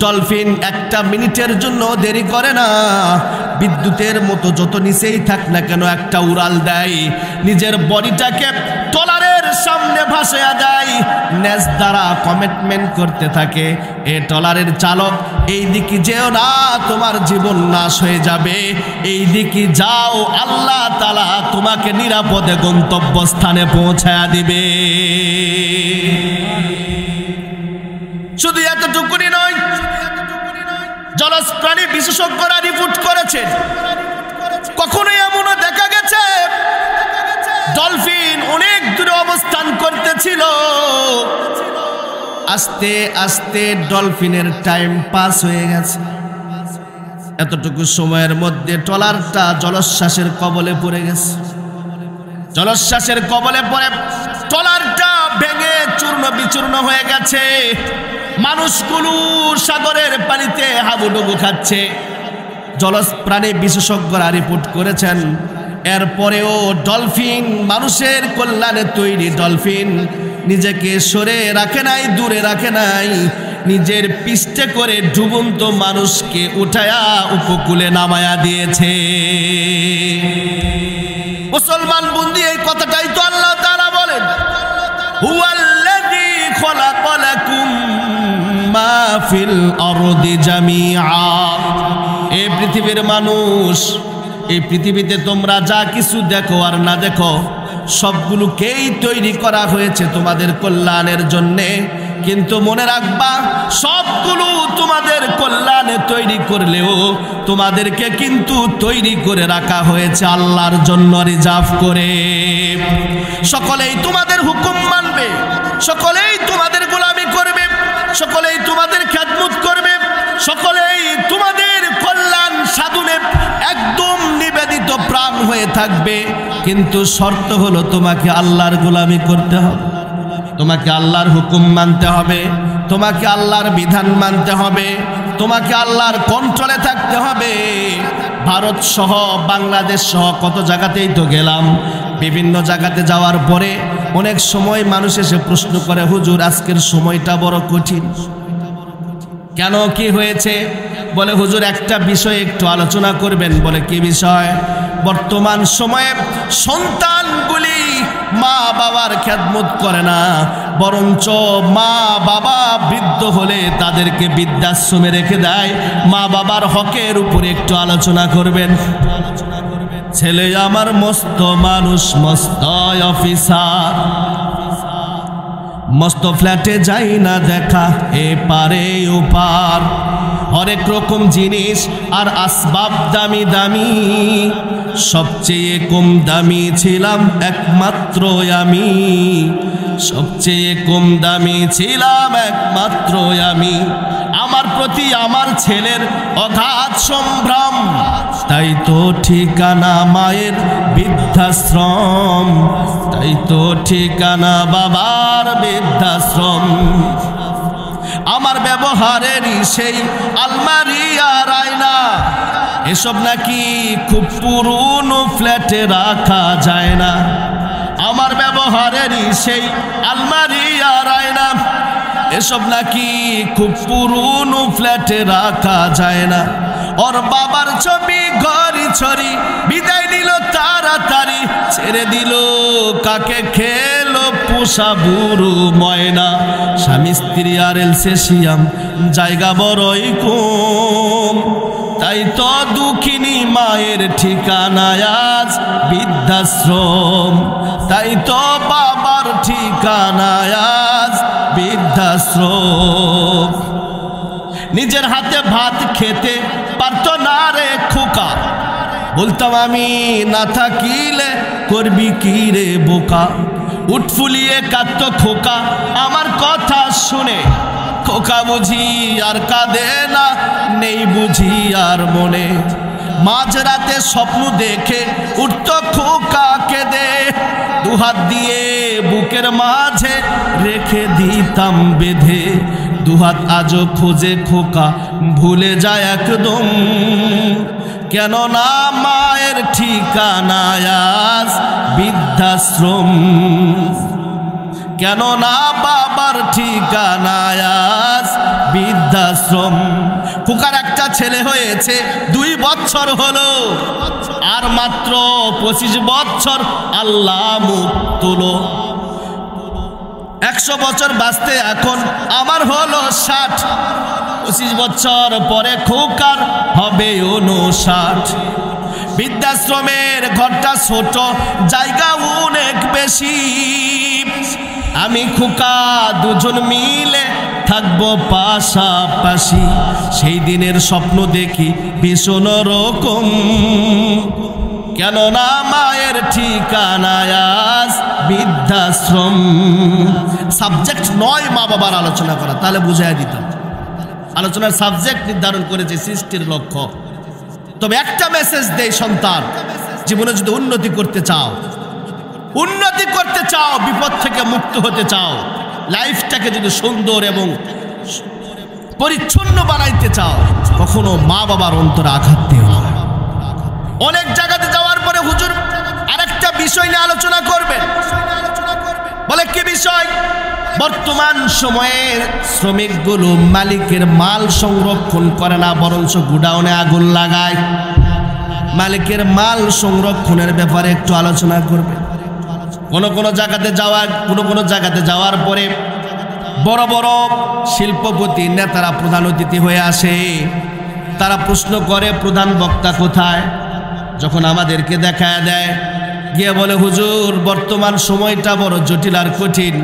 ডলফিন একটা মিনিটের জন্য দেরি করে না, বিদ্যুতের মতো যত নিচেই থাক না কেন একটা উড়াল দেয়, নিজের বডিটাকে ট্রলারের সামনে ভাসিয়ে দেয়, নেজ দ্বারা কমিটমেন্ট করতে থাকে, এ ট্রলারের চালক এই দিকে যেও না, তোমার জীবন নাশ হয়ে যাবে, এই দিকে যাও, আল্লাহ তাআলা তোমাকে নিরাপদে গন্তব্যস্থানে পৌঁছায়া দিবে। শুধু এতটুকুনি নয়, জলজ প্রাণী বিশেষজ্ঞরা রিপোর্ট করেছেন কখনো এমনও দেখা গেছে ডলফিন অনেক দূরে অবস্থান করতেছিল, আস্তে আস্তে ডলফিনের টাইম পাস হয়ে গেছে। এতটুকু সময়ের মধ্যে ট্রলারটা জলোচ্ছ্বাসের কবলে পড়ে গেছে। জলোচ্ছ্বাসের কবলে পড়ে ট্রলারটা ভেঙে চূর্ণ বিচূর্ণ হয়ে গেছে। মানুষগুলো সাগরের পানিতে হাবুডুবু খাচ্ছে। জলজ প্রাণী বিশেষজ্ঞরা রিপোর্ট করেছেন এরপরেও ডলফিন, মানুষের কল্যাণে তৈরি ডলফিন, নিজেকে সরে রাখে নাই, দূরে রাখে নাই, নিজের পৃষ্ঠে করে ডুবন্ত মানুষকে উঠায়া উপকূলে নামায়া দিয়েছে। মুসলমান বন্ধু, এই কথাটাই তো আল্লাহ তাআলা বলেন, হুয়াল্লাযী খালাকা লাকুম মা ফিল আরদি জামিআ। এই পৃথিবীর মানুষ, এই পৃথিবীতে তোমরা যা কিছু দেখো আর না দেখো সবগুলোকেই তৈরি করা হয়েছে তোমাদের কল্যাণের জন্যে। কিন্তু মনে রাখবা, সবগুলো তোমাদের কল্যাণে তৈরি করলেও তোমাদেরকে কিন্তু তৈরি করে রাখা হয়েছে আল্লাহর জন্য রিজার্ভ করে। সকলেই তোমাদের হুকুম মানবে, সকলেই তোমাদের গোলামি করবে, সকলেই তোমাদের খেদমত করবে, সকলেই তোমাদের কল্যাণ সাধনে একদম নিবেদিত প্রাণ হয়ে থাকবে। কিন্তু শর্ত হলো তোমাকে আল্লাহর গোলামি করতে হবে, তোমাকে আল্লাহর হুকুম মানতে হবে, তোমাকে আল্লাহর বিধান মানতে হবে, তোমাকে আল্লাহর কন্ট্রোলে থাকতে হবে। ভারত সহ বাংলাদেশ সহ কত জায়গাতেই তো গেলাম। বিভিন্ন জায়গাতে যাওয়ার পরে অনেক সময় মানুষ এসে প্রশ্ন করে, হুজুর আজকের সময়টা বড় কঠিন। কেন কি হয়েছে? বলে হুজুর একটা বিষয় একটু আলোচনা করবেন। বলে কি বিষয়? বর্তমান সময়ে সন্তানগুলি মা বাবার খেদমত করে না, বরঞ্চ মা বাবা বৃদ্ধ হলে তাদেরকে বৃদ্ধাশ্রমে রেখে দেয়। মা বাবার হকের উপরে একটু আলোচনা করবেন। ছেলে আমার মস্ত মানুষ, মস্ত অফিসার, মস্ত ফ্ল্যাটে যাই না দেখা এপারে ওপার, হরেক রকম জিনিস আর আসবাব দামি দামি, সবচেয়ে কম দামি ছিলাম একমাত্র আমি, সবচেয়ে কম দামি ছিলাম একমাত্র আমি। আমার প্রতি আমার ছেলের অগাধ সম্ভ্রম, তাই তো ঠিকানা মায়ের বৃদ্ধাশ্রম, তাই তো ঠিকানা বাবার বৃদ্ধাশ্রম। আমার ব্যবহারেরই সেই আলমারি আর আয়না, এসব নাকি খুব পুরনো ফ্ল্যাটে রাখা যায় না। আমার ব্যবহারেরই সেই আলমারি আর আয়না, এসব নাকি খুব পুরনো ফ্ল্যাটে রাখা যায় না। ওর বাবার ছবি ঘড়ি ছড়ি বিদায় নিল তাড়াতাড়ি, ছেড়ে দিল কাকে খেলো পোষা বুড়ো ময়না। স্বামী স্ত্রী আর এলসেশিয়াম জায়গা বড়ই কম, তাই তো দুঃখিনী মায়ের ঠিকানায় আজ বৃদ্ধাশ্রম, তাই তো বাবার ঠিকানায় আজ বৃদ্ধাশ্রম। নিজের হাতে ভাত খেতে পারতো না রে খোকা, বলতাম আমি না থাকিলে করবি কি রে বোকা। উঠ ফুলিয়ে কাঁদতো খোকা আমার কথা শুনে, খোকা বুঝি আর কাঁদে না, নেই বুঝি আর মনে। মাঝরাতে স্বপ্ন দেখে উঠতো খোকা কেঁদে, দুহাত দিয়ে বুকের মাঝে রেখে দিতাম বেঁধে। দুহাত আজও খোঁজে খোকা ভুলে যায় একদম, কেন না মায়ের ঠিকানায় আজ বৃদ্ধাশ্রম, কেন না বাবার ঠিকানায় আজ বৃদ্ধাশ্রম। খোকার একটা ছেলে হয়েছে 2 বছর হলো, আর মাত্র 25 বছর আল্লাহ মুখ তুলো। 100 বছর বাঁচতে এখন আমার হলো 60, 25 বছর পরে খোকার হবে 59। বৃদ্ধাশ্রমের ঘরটা ছোট, জায়গা অনেক বেশি, আমি খোকা দুজন মিলে থাকবো পাশাপাশি। সেই দিনের স্বপ্ন দেখি ভীষণ রকম, কেন না মায়ের ঠিকানায় আজ বৃদ্ধাশ্রম। সাবজেক্ট নয় মা বাবার আলোচনা করা, তাহলে বুঝাই দিতাম। আলোচনার সাবজেক্ট নির্ধারণ করেছে সৃষ্টির লক্ষ্য। তবে একটা মেসেজ দেই, সন্তান জীবনে যদি উন্নতি করতে চাও, উন্নতি করতে চাও, বিপদ থেকে মুক্ত হতে চাও, লাইফটাকে যদি সুন্দর এবং পরিচ্ছন্ন বানাইতে চাও, কখনো মা বাবার অন্তরে আঘাত দিও না। অনেক জায়গাতে যাওয়ার পরে হুজুর আরেকটা বিষয় নিয়ে আলোচনা করবেন। বলে কি বিষয়? বর্তমান সময়ে শ্রমিকগুলো মালিকের মাল সংরক্ষণ করে না, বরঞ্চ গুডাউনে আগুন লাগায়। মালিকের মাল সংরক্ষণের ব্যাপারে একটু আলোচনা করবে। কোনো জায়গাতে যাওয়ার পরে বড় বড় শিল্পপতি নেতারা প্রধান অতিথি হয়ে আসে। তারা প্রশ্ন করে প্রধান বক্তা কোথায়? যখন আমাদেরকে দেখায় দেয়, গিয়ে বলে হুজুর বর্তমান সময়টা বড় জটিল আর কঠিন।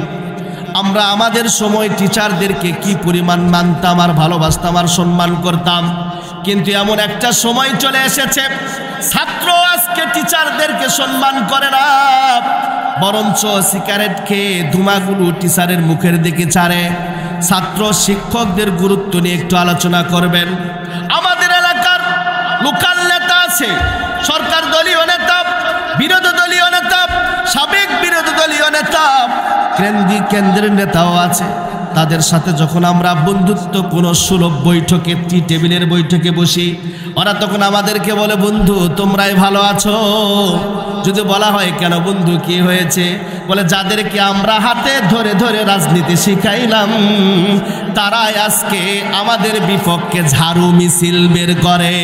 আমরা আমাদের সময় টিচারদেরকে কি পরিমাণ মানতাম আর ভালোবাসতাম আর সম্মান করতাম, কিন্তু এমন একটা সময় চলে এসেছে ছাত্র আজকে টিচারদেরকে সম্মান করে না, বরঞ্চ সিগারেট খেয়ে ধুমাগুলো টিচারের মুখের দিকে ছাড়ে। ছাত্র শিক্ষকদের গুরুত্ব নিয়ে একটু আলোচনা করবেন। আমাদের এলাকার লোকাল নেতা আছে, সরকার দলীয় নেতা, বিরোধী দলীয় নেতা, সাবেক বিরোধী দলীয় নেতা, কেন্দ্রের নেতাও আছে। তাদের সাথে যখন আমরা বন্ধুত্ব কোনো সুলভ বৈঠকে, টি টেবিলের বৈঠকে বসি, ওরা তখন আমাদেরকে বলে বন্ধু তোমরাই ভালো আছো। যদি বলা হয় কেন বন্ধু কি হয়েছে, বলে যাদেরকে আমরা হাতে ধরে ধরে রাজনীতি শিখাইলাম তারাই আজকে আমাদের বিপক্ষে ঝাড়ু মিছিল বের করে।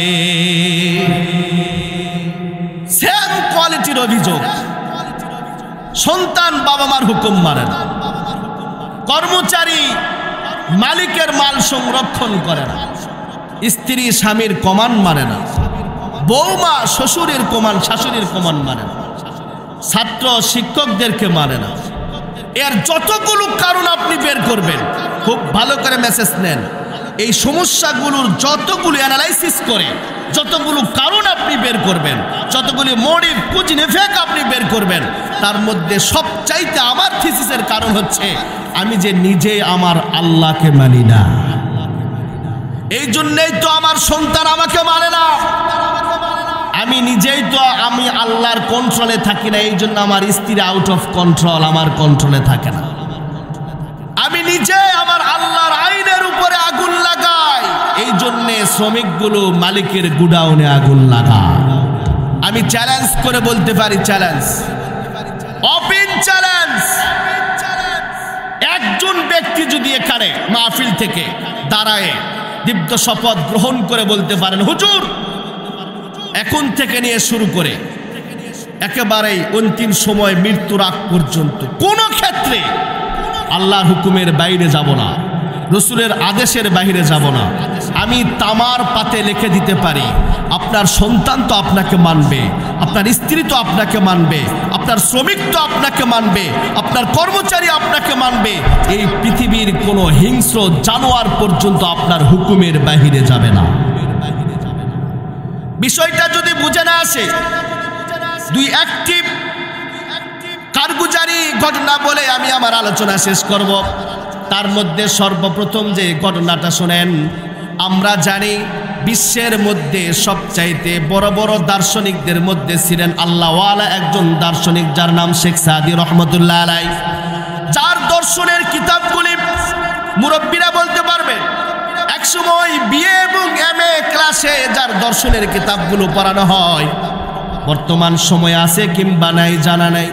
সেম কোয়ালিটির অভিযোগ। সন্তান বাবা মার হুকুম মানে না, কর্মচারী মালিকের মাল সংরক্ষণ করে না, স্ত্রী স্বামীর কমান্ড মানে না, বৌমা শ্বশুরের কমান্ড শাশুড়ির কমান্ড মানে না, ছাত্র শিক্ষকদেরকে মানে না। এর যতগুলো কারণ আপনি বের করবেন, খুব ভালো করে মেসেজ নেন। এই সমস্যাগুলোর যতগুলো অ্যানালাইসিস করে যতগুলো কারণ আপনি বের করবেন, যতগুলি মোটিভ কুজ ইফেক্ট আপনি বের করবেন, তার মধ্যে সবচাইতে আমার থিসিসের কারণ হচ্ছে আমি যে নিজে আমার আল্লাহকে মানি না। এই জন্যই তো আমার সন্তান আমাকে মানে না। আমি নিজেই তো আমি আল্লাহর কন্ট্রোলে থাকি না, এই জন্য আমার স্ত্রী আউট অফ কন্ট্রোল, আমার কন্ট্রোলে থাকে না। আমি নিজে আমার আল্লাহর আইনের উপরে আগুন লাগাই, এই জন্যে শ্রমিকগুলো মালিকের গুডাউনে আগুন লাগায়। আমি চ্যালেঞ্জ করে বলতে পারি, চ্যালেঞ্জ, ওপেন চ্যালেঞ্জ, একজন ব্যক্তি যদি এখানে মাহফিল থেকে দাঁড়ায় দীপ্ত শপথ গ্রহণ করে বলতে পারেন, হুজুর এখন থেকে নিয়ে শুরু করে একেবারেই অন্তিম সময় মৃত্যুর আগ পর্যন্ত কোনো ক্ষেত্রে আল্লাহর হুকুমের বাইরে যাব না, রসুলের আদেশের বাইরে যাব না, আমি তামার পাতে লিখে দিতে পারি আপনার সন্তান তো আপনাকে মানবে, আপনার স্ত্রী তো আপনাকে মানবে, আপনার শ্রমিক তো আপনাকে মানবে, আপনার কর্মচারী আপনাকে মানবে, এই পৃথিবীর কোনো হিংস্র জানোয়ার পর্যন্ত আপনার হুকুমের বাইরে যাবে না। বিষয়টা যদি বুঝে না আসে, দুই একটি কারগুজারি ঘটনা বলে আমি আমার আলোচনা শেষ করব। তার মধ্যে সর্বপ্রথম যে ঘটনাটা শোনেন, আমরা জানি বিশ্বের মধ্যে সবচাইতে বড় বড় দার্শনিকদের মধ্যে ছিলেন আল্লাহওয়ালা একজন দার্শনিক, যার নাম শেখ সাদি রহমতুল্লাহ আলাই। যার দর্শনের কিতাবগুলি মুরব্বীরা বলতে পারবে, একসময় বিএ এবং এমএ ক্লাসে যার দর্শনের কিতাবগুলো পড়ানো হয়, বর্তমান সময় আছে কিংবা নাই জানা নাই,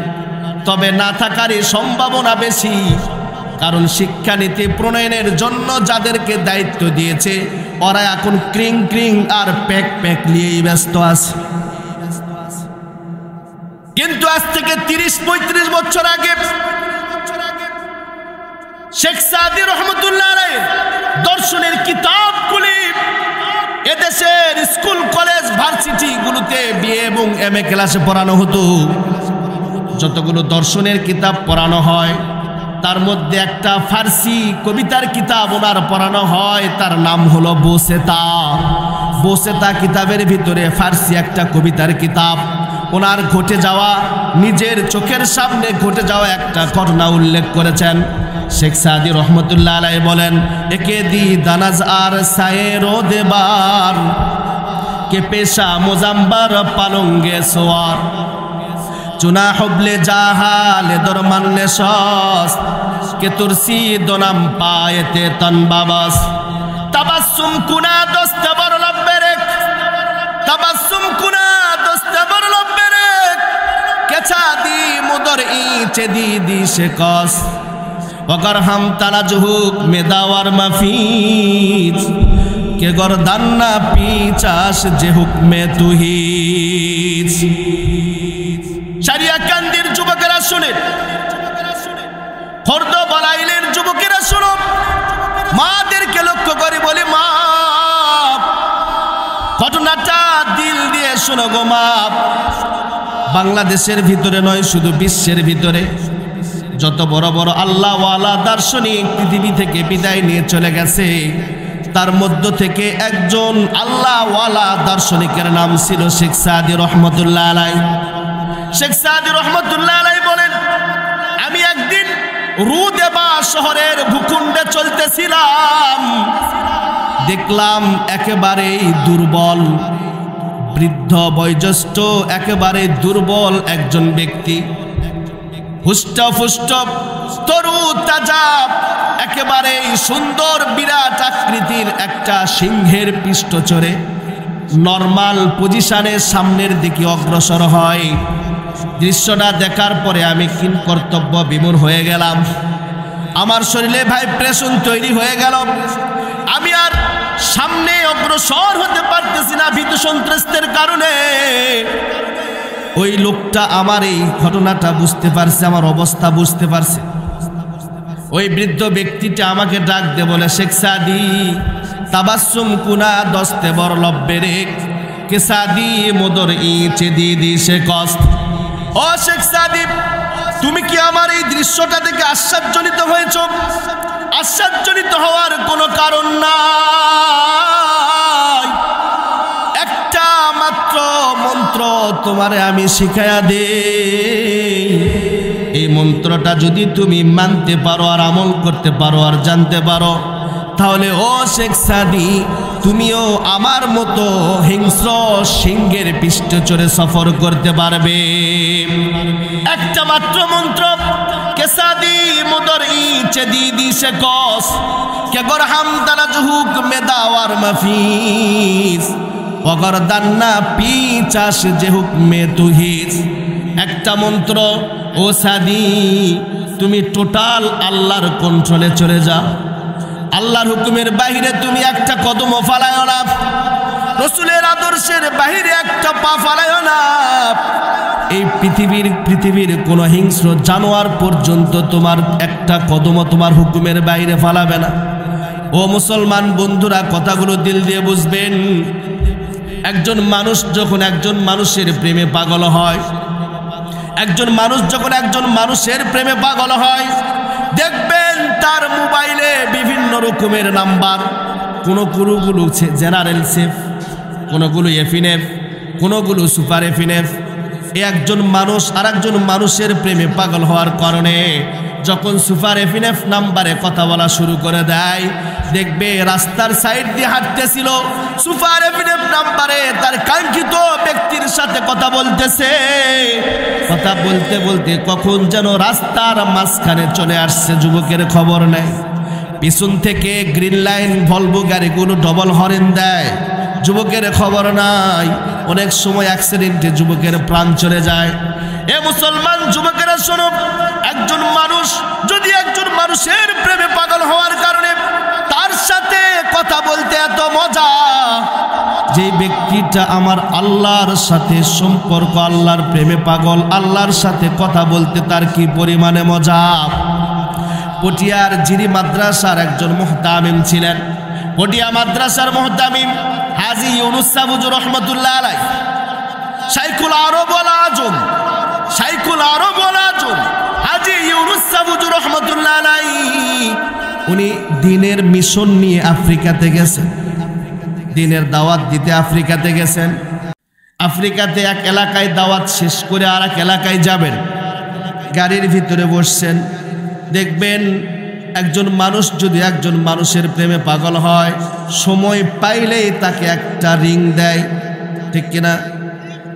তবে না থাকারই সম্ভাবনা বেশি। কারণ শিক্ষানীতি প্রণয়নের জন্য যাদেরকে দায়িত্ব দিয়েছে, ওরা এখন ক্রিং ক্রিং আর প্যাক প্যাক নিয়েই ব্যস্ত আছে। কিন্তু আজ থেকে 30-35 বছর আগে শেখ সাদি রহমতুল্লাহ আলাইহির দর্শনের কিতাবগুলি এদেশের স্কুল কলেজ ভার্সিটি গুলোতে বিএ এবং এমএ ক্লাসে পড়ানো হতো। যতগুলো দর্শনের কিতাব পড়ানো হয় তার মধ্যে একটা ফার্সি কবিতার কিতাব ওনার পড়ানো হয়, তার নাম হলো বোসেতা। বোসেতা কিতাবের ভিতরে ফার্সি একটা কবিতার কিতাব, ওনার ঘটে যাওয়া নিজের চোখের সামনে ঘটে যাওয়া একটা ঘটনা উল্লেখ করেছেন। শেখ সাদি রহমতুল্লাহ আলাইহি বলেন, একে দি দানাজ আর সায়েরো দেবার কে পেশা মোজাম্বার পালঙ্গে সোয়ার চুনা হবলে জাহালে দরমান্নে সস কে তুরসি দোনাম পায়েতে তন বাবাস তাবাসসুম কুনা দস্তে বড় লব্বেরেক তাবাসসুম কুনা দস্তে বড় লব্বেরেক কেছা দি মুদর ইচে দি দি সে কস অগর হাম তালাজহুক মেদাওয়ার মাফিজ কে গরদান্না পিচাস যে হুকমে তুহিজ। সারিয়াকান্দির যুবকেরা শুনে, ফর্দ বালাইলের যুবকেরা শুনো, মাদেরকে লক্ষ্য করে বলে, মা ঘটনাটা দিল দিয়ে শোনো গো মা। বাংলাদেশের ভিতরে নয়, শুধু বিশ্বের ভিতরে যত বড় বড় আল্লাহওয়ালা দার্শনিক পৃথিবী থেকে বিদায় নিয়ে চলে গেছে, তার মধ্য থেকে একজন আল্লাহওয়ালা দার্শনিকের নাম ছিল শেখ সাদি রহমতুল্লাহ আলাইহি। শেখ সাদি রহমতুল্লাহ আলাইহি বলেন, আমি একদিন রুদেবা শহরের ভূখণ্ডে চলতেছিলাম, দেখলাম একেবারেই দুর্বল, বৃদ্ধ বয়োজ্যেষ্ঠ একেবারে দুর্বল একজন ব্যক্তি, হুষ্টপুষ্ট তরু তাজা একেবারেই সুন্দর বিরাট আকৃতির একটা সিংহের পৃষ্ঠ চড়ে নরমাল পজিশনে সামনের দিকে অগ্রসর হয়। দৃশ্যটা দেখার পরে আমি কিংকর্তব্য বিমূঢ় হয়ে গেলাম। আমার শরীরে ভাইব্রেশন তৈরি হয়ে গেল, আমি আর সামনে অগ্রসর হতে পারতেছি না ভীত সন্ত্রস্তের কারণে। ওই লোকটা আমার এই ঘটনাটা বুঝতে পারছে, আমার অবস্থা বুঝতে পারছে। ওই বৃদ্ধ ব্যক্তিটা আমাকে ডাক দিয়ে বলে, শেখ সাদি তাবাসসুম কুনা দস্তে বর লব্বে রে কে সাদি মোদর ইচে দিদি সে কষ্ট। ও শেখ সাদি, তুমি কি আমার এই দৃশ্যটা দেখে আশ্চর্যজনিত হয়েছ? আশ্চর্যজনিত হওয়ার কোনো কারণ নাই। একটা মাত্র মন্ত্র তোমারে আমি শিখায়া দেই, এই মন্ত্রটা যদি তুমি মানতে পারো আর আমল করতে পারো আর জানতে পারো, তাহলে ও শেখ সাদি তুমিও আমার মতো হিংস্র সিংহের পৃষ্ঠে চড়ে সফর করতে পারবে। একটা মাত্র মন্ত্র, কে সাদি মোদর ইচে দিদি সে কস কে গরহাম দানা জুহুক মে দাওয়ার মাফিস অগর দান্না পিচাস যে হুকমে তুহিস। একটা মন্ত্র, ও সাদি তুমি টোটাল আল্লাহর কন্ট্রোলে চলে যাও, আল্লাহর হুকুমের বাহিরে তুমি একটা কদমও ফালায় না, রসুলের আদর্শের বাহিরে একটা পা ফালায় না। এই পৃথিবীর কোন হিংস্র জানোয়ার পর্যন্ত তোমার একটা কদমও তোমার হুকুমের বাইরে ফালাবে না। ও মুসলমান বন্ধুরা, কথাগুলো দিল দিয়ে বুঝবেন। একজন মানুষ যখন একজন মানুষের প্রেমে পাগল হয়, একজন মানুষ যখন একজন মানুষের প্রেমে পাগল হয়, দেখবেন তার মোবাইলে বিভিন্ন রকমের নাম্বার, কোনগুলো জেনারেল সেফ, কোনগুলো এফিনেফ, কোনগুলো সুপার এফিনেফ। একজন মানুষ আর একজন মানুষের প্রেমে পাগল হওয়ার কারণে যখন সুপার এফিনেফ নাম্বারে কথা বলা শুরু করে দেয়, দেখবে রাস্তার সাইড দিয়ে হাঁটতেছিল, সুপার এফিনেফ নাম্বারে তার কাঙ্ক্ষিত ব্যক্তির সাথে কথা বলতেছে। কথা বলতে বলতে কখন যেন রাস্তার মাঝখানে চলে আসছে, যুবকের খবর নেই। পিছন থেকে গ্রিন লাইন ভলভো গাড়িগুলো ডবল হর্ন দেয়, যুবকের খবর নাই। অনেক সময় অ্যাক্সিডেন্টে যুবকের প্রাণ চলে যায়। এ মুসলমান যুবকেরা শোনো, একজন মানুষ যদি একজন মানুষের প্রেমে পাগল হওয়ার কারণে তার সাথে কথা বলতে এত মজা, যে ব্যক্তিটা আমার আল্লাহর সাথে সম্পর্ক, আল্লাহর প্রেমে পাগল, আল্লাহর সাথে কথা বলতে তার কি পরিমাণে মজা। পটিয়ার জিরি মাদ্রাসার একজন মুহতামিম ছিলেন। পটিয়া মাদ্রাসার মুহতামিম হাজী ইউনুস সাহ হুজুর রহমতুল্লাহ আলাইহি, শাইখুল আরব ওয়াল আজম, শাইখুল আরব ওয়াল আজম হাজী ইউনুস সাহ হুজুর রহমতুল্লাহ আলাইহি, উনি দ্বীনের মিশন নিয়ে আফ্রিকাতে গেছেন, দ্বীনের দাওয়াত দিতে আফ্রিকাতে গেছেন। আফ্রিকাতে এক এলাকায় দাওয়াত শেষ করে আর এক এলাকায় যাবেন, গাড়ির ভিতরে বসছেন। দেখবেন একজন মানুষ যদি একজন মানুষের প্রেমে পাগল হয়, সময় পাইলেই তাকে একটা রিং দেয়, ঠিক কিনা,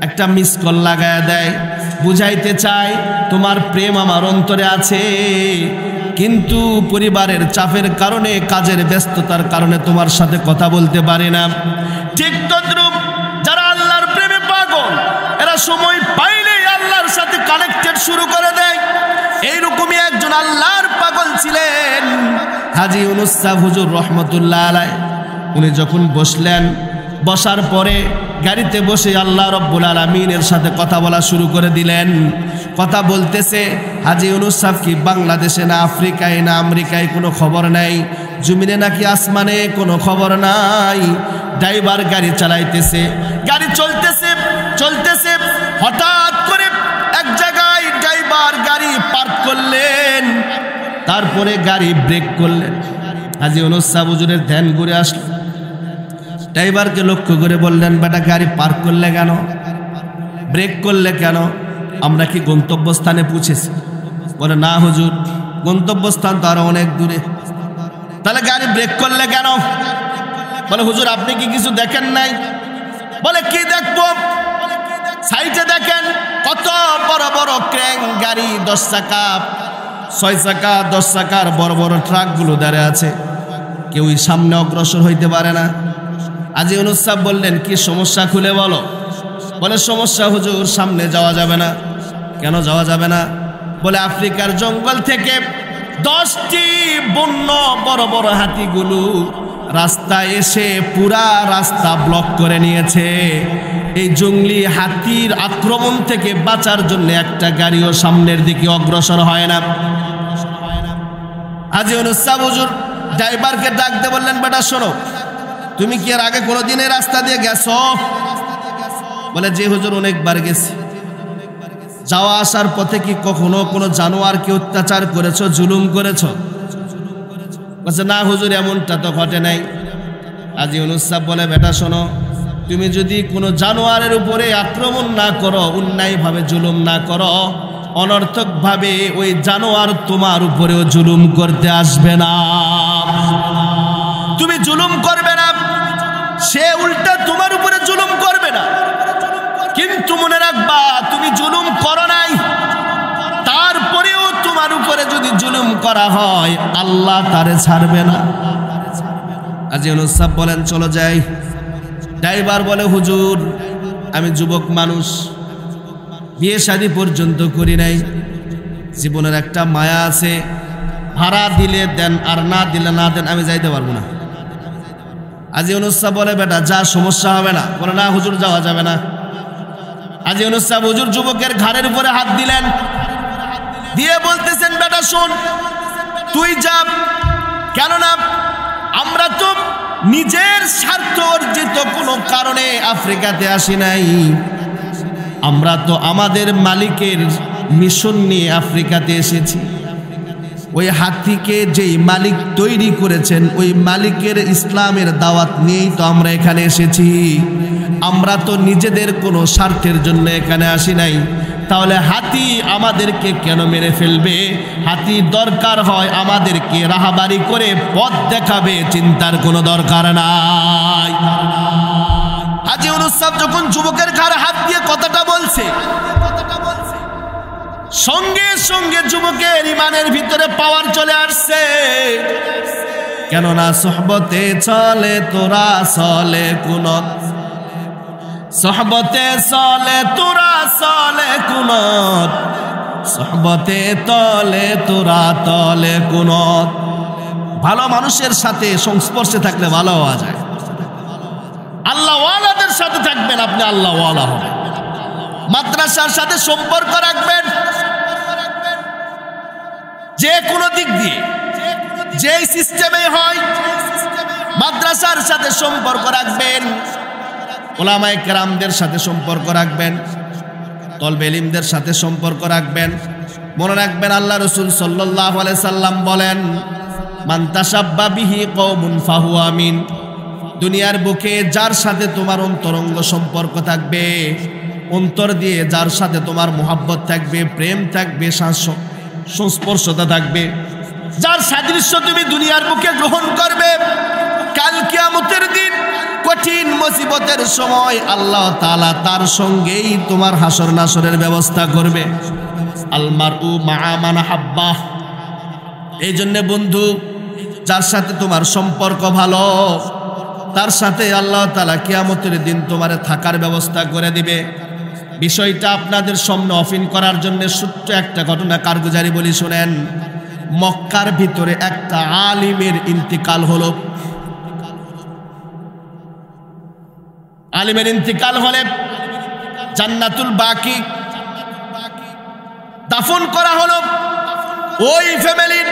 একটা মিস কল লাগায় দেয়, বুঝাইতে চায় তোমার প্রেম আমার অন্তরে আছে, কিন্তু পরিবারের চাপের কারণে, কাজের ব্যস্ততার কারণে তোমার সাথে কথা বলতে পারি না। ঠিক তদ্রূপ যারা আল্লাহর প্রেমে পাগল, এরা সময় পাইলেই আল্লাহর সাথে কানেক্টেড শুরু করে দেয়। এইরকমই একজন আল্লাহর পাগল ছিলেন হাজী ইউনুস সাহ হুজুর রহমতুল্লাহ আলাইহি। উনি যখন বসলেন, বসার পরে গাড়িতে বসে আল্লাহ রব্বুল আলামিনের সাথে কথা বলা শুরু করে দিলেন। কথা বলতেছে, হাজী ইউনুস সাহ কি বাংলাদেশে না আফ্রিকায় না আমেরিকায় কোনো খবর নাই, জমিনে নাকি আসমানে কোনো খবর নাই। ড্রাইভার গাড়ি চালাইতেছে, গাড়ি চলতেছে চলতেছে, হঠাৎ করে এক জায়গায় ড্রাইভার গাড়ি পার্ক করলেন, তারপরে গাড়ি ব্রেক করলেন। হাজী ইউনুস সাহ হুজুরের ধ্যান ঘুরে আসলো, ড্রাইভারকে লক্ষ্য করে বললেন, বেটা গাড়ি পার্ক করলে কেন, ব্রেক করলে কেন, আমরা কি গন্তব্যস্থানে পৌঁছেছি? বলে না হুজুর, গন্তব্যস্থান তো আরো অনেক দূরে। তাহলে গাড়ি ব্রেক করলে কেন? বলে হুজুর আপনি কি কিছু দেখেন নাই? বলে কি দেখবো, সাইডে দেখেন কত বড় বড় ক্রেন গাড়ি, 10 চাকা 6 চাকা 10 চাকার বড় বড় ট্রাকগুলো দাঁড়িয়ে আছে, কেউই সামনে অগ্রসর হইতে পারে না। হাজী ইউনুস সাহ বললেন, কি সমস্যা খুলে বলো। বলে সমস্যা হুজুর, সামনে যাওয়া যাবে না। কেন যাওয়া যাবে না? বলে আফ্রিকার জঙ্গল থেকে 10টি বন্য বড় বড় হাতিগুলো রাস্তায় এসে পুরা রাস্তা ব্লক করে নিয়েছে। এই জঙ্গলি হাতির আক্রমণ থেকে বাঁচার জন্য একটা গাড়িও সামনের দিকে অগ্রসর হয় না। হাজী ইউনূস সাহেব হুজুর ড্রাইভারকে ডাক দিয়ে বললেন, বেটা শোনো, তুমি কি এর আগে কোনোদিন এই রাস্তা দিয়ে গেছো? বলে, যে হুজুর অনেকবার গেছি। যাওয়া আসার পথে কি কখনো কোনো জানোয়ারকে অত্যাচার করেছো, জুলুম করেছো? বলছে, না হুজুর, এমনটা তো ঘটে নাই। হাজী ইউনূস সাহেব বলে, বেটা শোনো, তুমি যদি কোনো জানোয়ারের উপরে আক্রমণ না করো, অন্যায়ভাবে জুলুম না করো, অনর্থকভাবে ওই জানোয়ার তোমার উপরেও জুলুম করতে আসবে না। তুমি জুলুম করবে না, সে উল্টা তোমার উপরে জুলুম করবে না। কিন্তু মনে রাখবা, তুমি জুলুম করো নাই, তারপরেও তোমার উপরে যদি জুলুম করা হয়, আল্লাহ তারে ছাড়বে না। হাজী ইউনূস সাহেব বলেন, চলো যাই। ড্রাইভার বলে, হুজুর, আমি যুবক মানুষ, বিয়ে শাদী পর্যন্ত করি নাই, জীবনের একটা মায়া আছে, ভাড়া দিলে দেন আর না দিলে না দেন, আমি যাইতে পারবো না। হাজী ইউনূস সাহেব বলে, বেটা যা, সমস্যা হবে না। বলে, না হুজুর, যাওয়া যাবে না। হাজী ইউনূস সাহেব হুজুর যুবকের ঘাড়ের উপরে হাত দিলেন, দিয়ে বলতেছেন, বেটা শোন, তুই যা, কেননা আমরা তো নিজের স্বার্থ অর্জিত কোনো কারণে আফ্রিকাতে আসি নাই, আমরা তো আমাদের মালিকের মিশন নিয়ে আফ্রিকাতে এসেছি। ওই হাতিকে যেই মালিক তৈরি করেছেন, ওই মালিকের ইসলামের দাওয়াত নিয়েই তো আমরা এখানে এসেছি। আমরা তো নিজেদের কোনো স্বার্থের জন্য এখানে আসি নাই। তাহলে হাতি আমাদেরকে কেন মেরে ফেলবে? হাতি দরকার হয় আমাদেরকে রাহাবারি করে পথ দেখাবে, চিন্তার কোনো দরকার নাই। হাজী ইউনূস সাহেব যখন যুবকের ঘাড়ে হাত দিয়ে কথাটা বলছে, সঙ্গে সঙ্গে যুবকের ইমানের ভিতরে পাওয়ার চলে আসছে। কেননা সোহবতে চলে তোরা চলে কুনত, সোহবতে চলে তোরা চলে কুনত, সোহবতে তলে তোরা তলে কুনত। ভালো মানুষের সাথে সংস্পর্শে থাকলে ভালো হওয়া যায়। আল্লাহওয়ালাদের সাথে থাকবেন, আপনি আল্লাহওয়ালা হবেন। মাদ্রাসার সাথে সম্পর্ক রাখবেন, যে কোনো দিক দিয়ে, যে সিস্টেমে হয়, মাদ্রাসার সাথে সম্পর্ক রাখবেন, উলামায়ে কেরামদের সাথে সম্পর্ক রাখবেন, তলবে ইলমদের সাথে সম্পর্ক রাখবেন। মনে রাখবেন, আল্লাহ রাসূল সাল্লাল্লাহু আলাইহি সাল্লাম বলেন, মান তাশাব্বা বিহি কওমুন ফাহুয়া মিন। দুনিয়ার বুকে যার সাথে তোমার অন্তরঙ্গ সম্পর্ক থাকবে, অন্তর দিয়ে যার সাথে তোমার মোহাব্বত থাকবে, প্রেম থাকবে, সংস্পর্শতা থাকবে, যার সাদৃশ্য তুমি দুনিয়ার বুকে গ্রহণ করবে, কাল কিয়ামতের দিন কঠিন মুসিবতের সময় আল্লাহ তাআলা তার সঙ্গেই তোমার হাসর নাসরের ব্যবস্থা করবে। আল মারউ মা'a মান হাব্বাহ। এই জন্য বন্ধু, যার সাথে তোমার সম্পর্ক ভালো, তার সাথে আল্লাহ তাআলা কিয়ামতের দিন তোমার থাকার ব্যবস্থা করে দিবে। বিষয়টা আপনাদের সামনে অফিন করার জন্য ছোট্ট একটা ঘটনা কারগুজারি বলি, শুনেন। মক্কার ভিতরে একটা আলিমের ইন্তিকাল হলো। আলিমের ইন্তিকাল হলে জান্নাতুল বাকি দাফন করা হলো। ওই ফ্যামিলির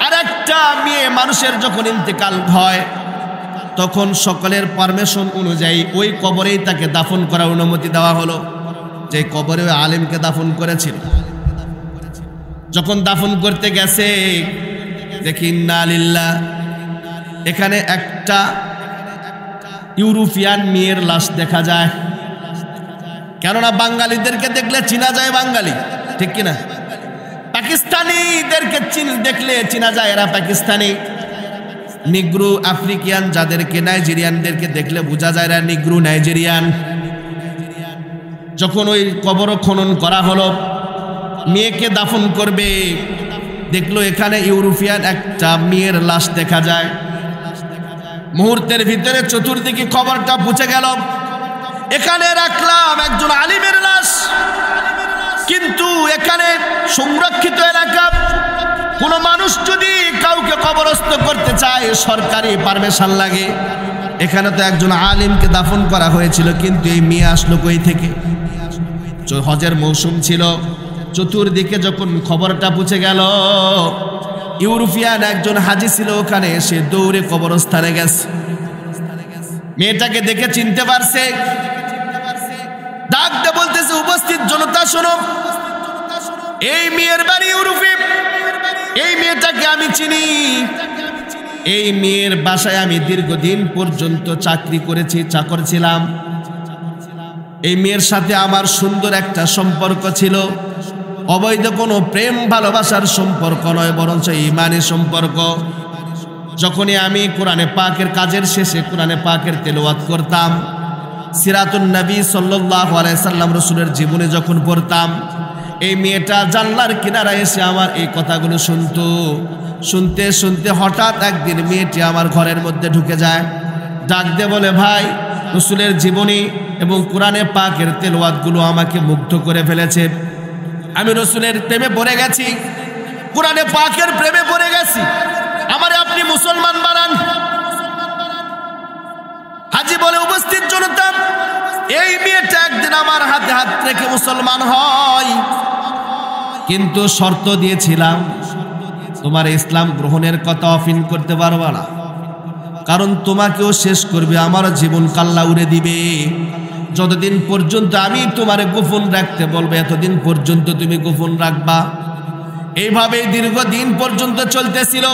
আরেকটা মেয়ে মানুষের যখন ইন্তিকাল হয়, তখন সকলের পারমিশন অনুযায়ী ওই কবরেই তাকে দাফন করার অনুমতি দেওয়া হলো, যে কবরে ওই আলিমকে দাফন করেছিল। যখন দাফন করতে গেছে, দেখি ইন্না লিল্লাহ, এখানে একটা ইউরোপিয়ান মেয়ের লাশ দেখা যায়। কেননা বাঙালিদেরকে দেখলে চিনা যায় বাঙালি, ঠিক কিনা? পাকিস্তানিদেরকে দেখলে চিনা যায় এরা পাকিস্তানি। নিগ্রো আফ্রিকান যাদেরকে, নাইজেরিয়ানদেরকে দেখলে বোঝা যায় এরা নিগ্রো নাইজেরিয়ান। যখন ওই কবর খনন করা হলো, মেয়েকে দাফন করবে, দেখলো এখানে ইউরোপিয়ান একটা মেয়ের লাশ দেখা যায়। মুহূর্তের ভিতরে চতুর্দিকে খবরটা পৌঁছে গেল, এখানে রাখলাম একজন আলিমের লাশ, কিন্তু এখানে সংরক্ষিত এলাকা, কোন মানুষ যদি কাউকে কবরস্থ করতে চায় সরকারি পারমিশন লাগে। এখানে তো একজন আলিমকে দাফন করা হয়েছিল, কিন্তু এই মেয়ে আসলো কই থেকে? হজের মৌসুম ছিল, চতুর্দিকে যখন খবরটা পৌঁছে গেল, ইউরোপিয়ান একজন হাজি ছিল ওখানে, সে দৌড়ে কবরস্থানে গেছে। মেয়েটাকে দেখে চিনতে পারছে, ডাকতে বলতেছে, উপস্থিত জনতা শোনো, এই মেয়ের বাড়ি ইউরোপে, এই মেয়েটাকে আমি চিনি, এই মেয়ের বাসায় আমি দীর্ঘদিন পর্যন্ত চাকরি করেছি, চাকর ছিলাম। এই মেয়ের সাথে আমার সুন্দর একটা সম্পর্ক ছিল, অবৈধ কোনো প্রেম ভালোবাসার সম্পর্ক নয়, বরঞ্চ ঈমানি সম্পর্ক। যখনই আমি কোরআনে পাকের কাজের শেষে কোরআনে পাকের তেলাওয়াত করতাম, সিরাতুন নবী সাল্লাল্লাহু আলাইহি সাল্লাম রাসূলের জীবনে যখন পড়তাম, এই মেয়েটা জানলার কিনারায় এসে আমার এই কথাগুলো শুনতো। শুনতে শুনতে হঠাৎ একদিন মেয়েটি আমার ঘরের মধ্যে ঢুকে যায়, ডাক দিয়ে বলে, ভাই, রাসূলের জীবনী এবং কোরআনে পাকের তেলাওয়াতগুলো আমাকে মুগ্ধ করে ফেলেছে। আমি রাসূলের প্রেমে পড়ে গেছি, কোরআনে পাকের প্রেমে পড়ে গেছি, আমারে আপনি মুসলমান বানান। হাজি বলে, উপস্থিত জনতা, এই মেয়েটা একদিন আমার হাতে হাত রেখে মুসলমান হয়, কিন্তু শর্ত দিয়েছিলাম, তোমার ইসলাম গ্রহণের কথা অফিন করতে পারবা না, কারণ তোমাকেও শেষ করবে, আমার জীবন কাল্লা উড়ে দিবে। যতদিন পর্যন্ত আমি তোমার গোপন রাখতে বলবো, এতদিন পর্যন্ত তুমি গোপন রাখবা। এইভাবে দীর্ঘদিন পর্যন্ত চলতেছিল।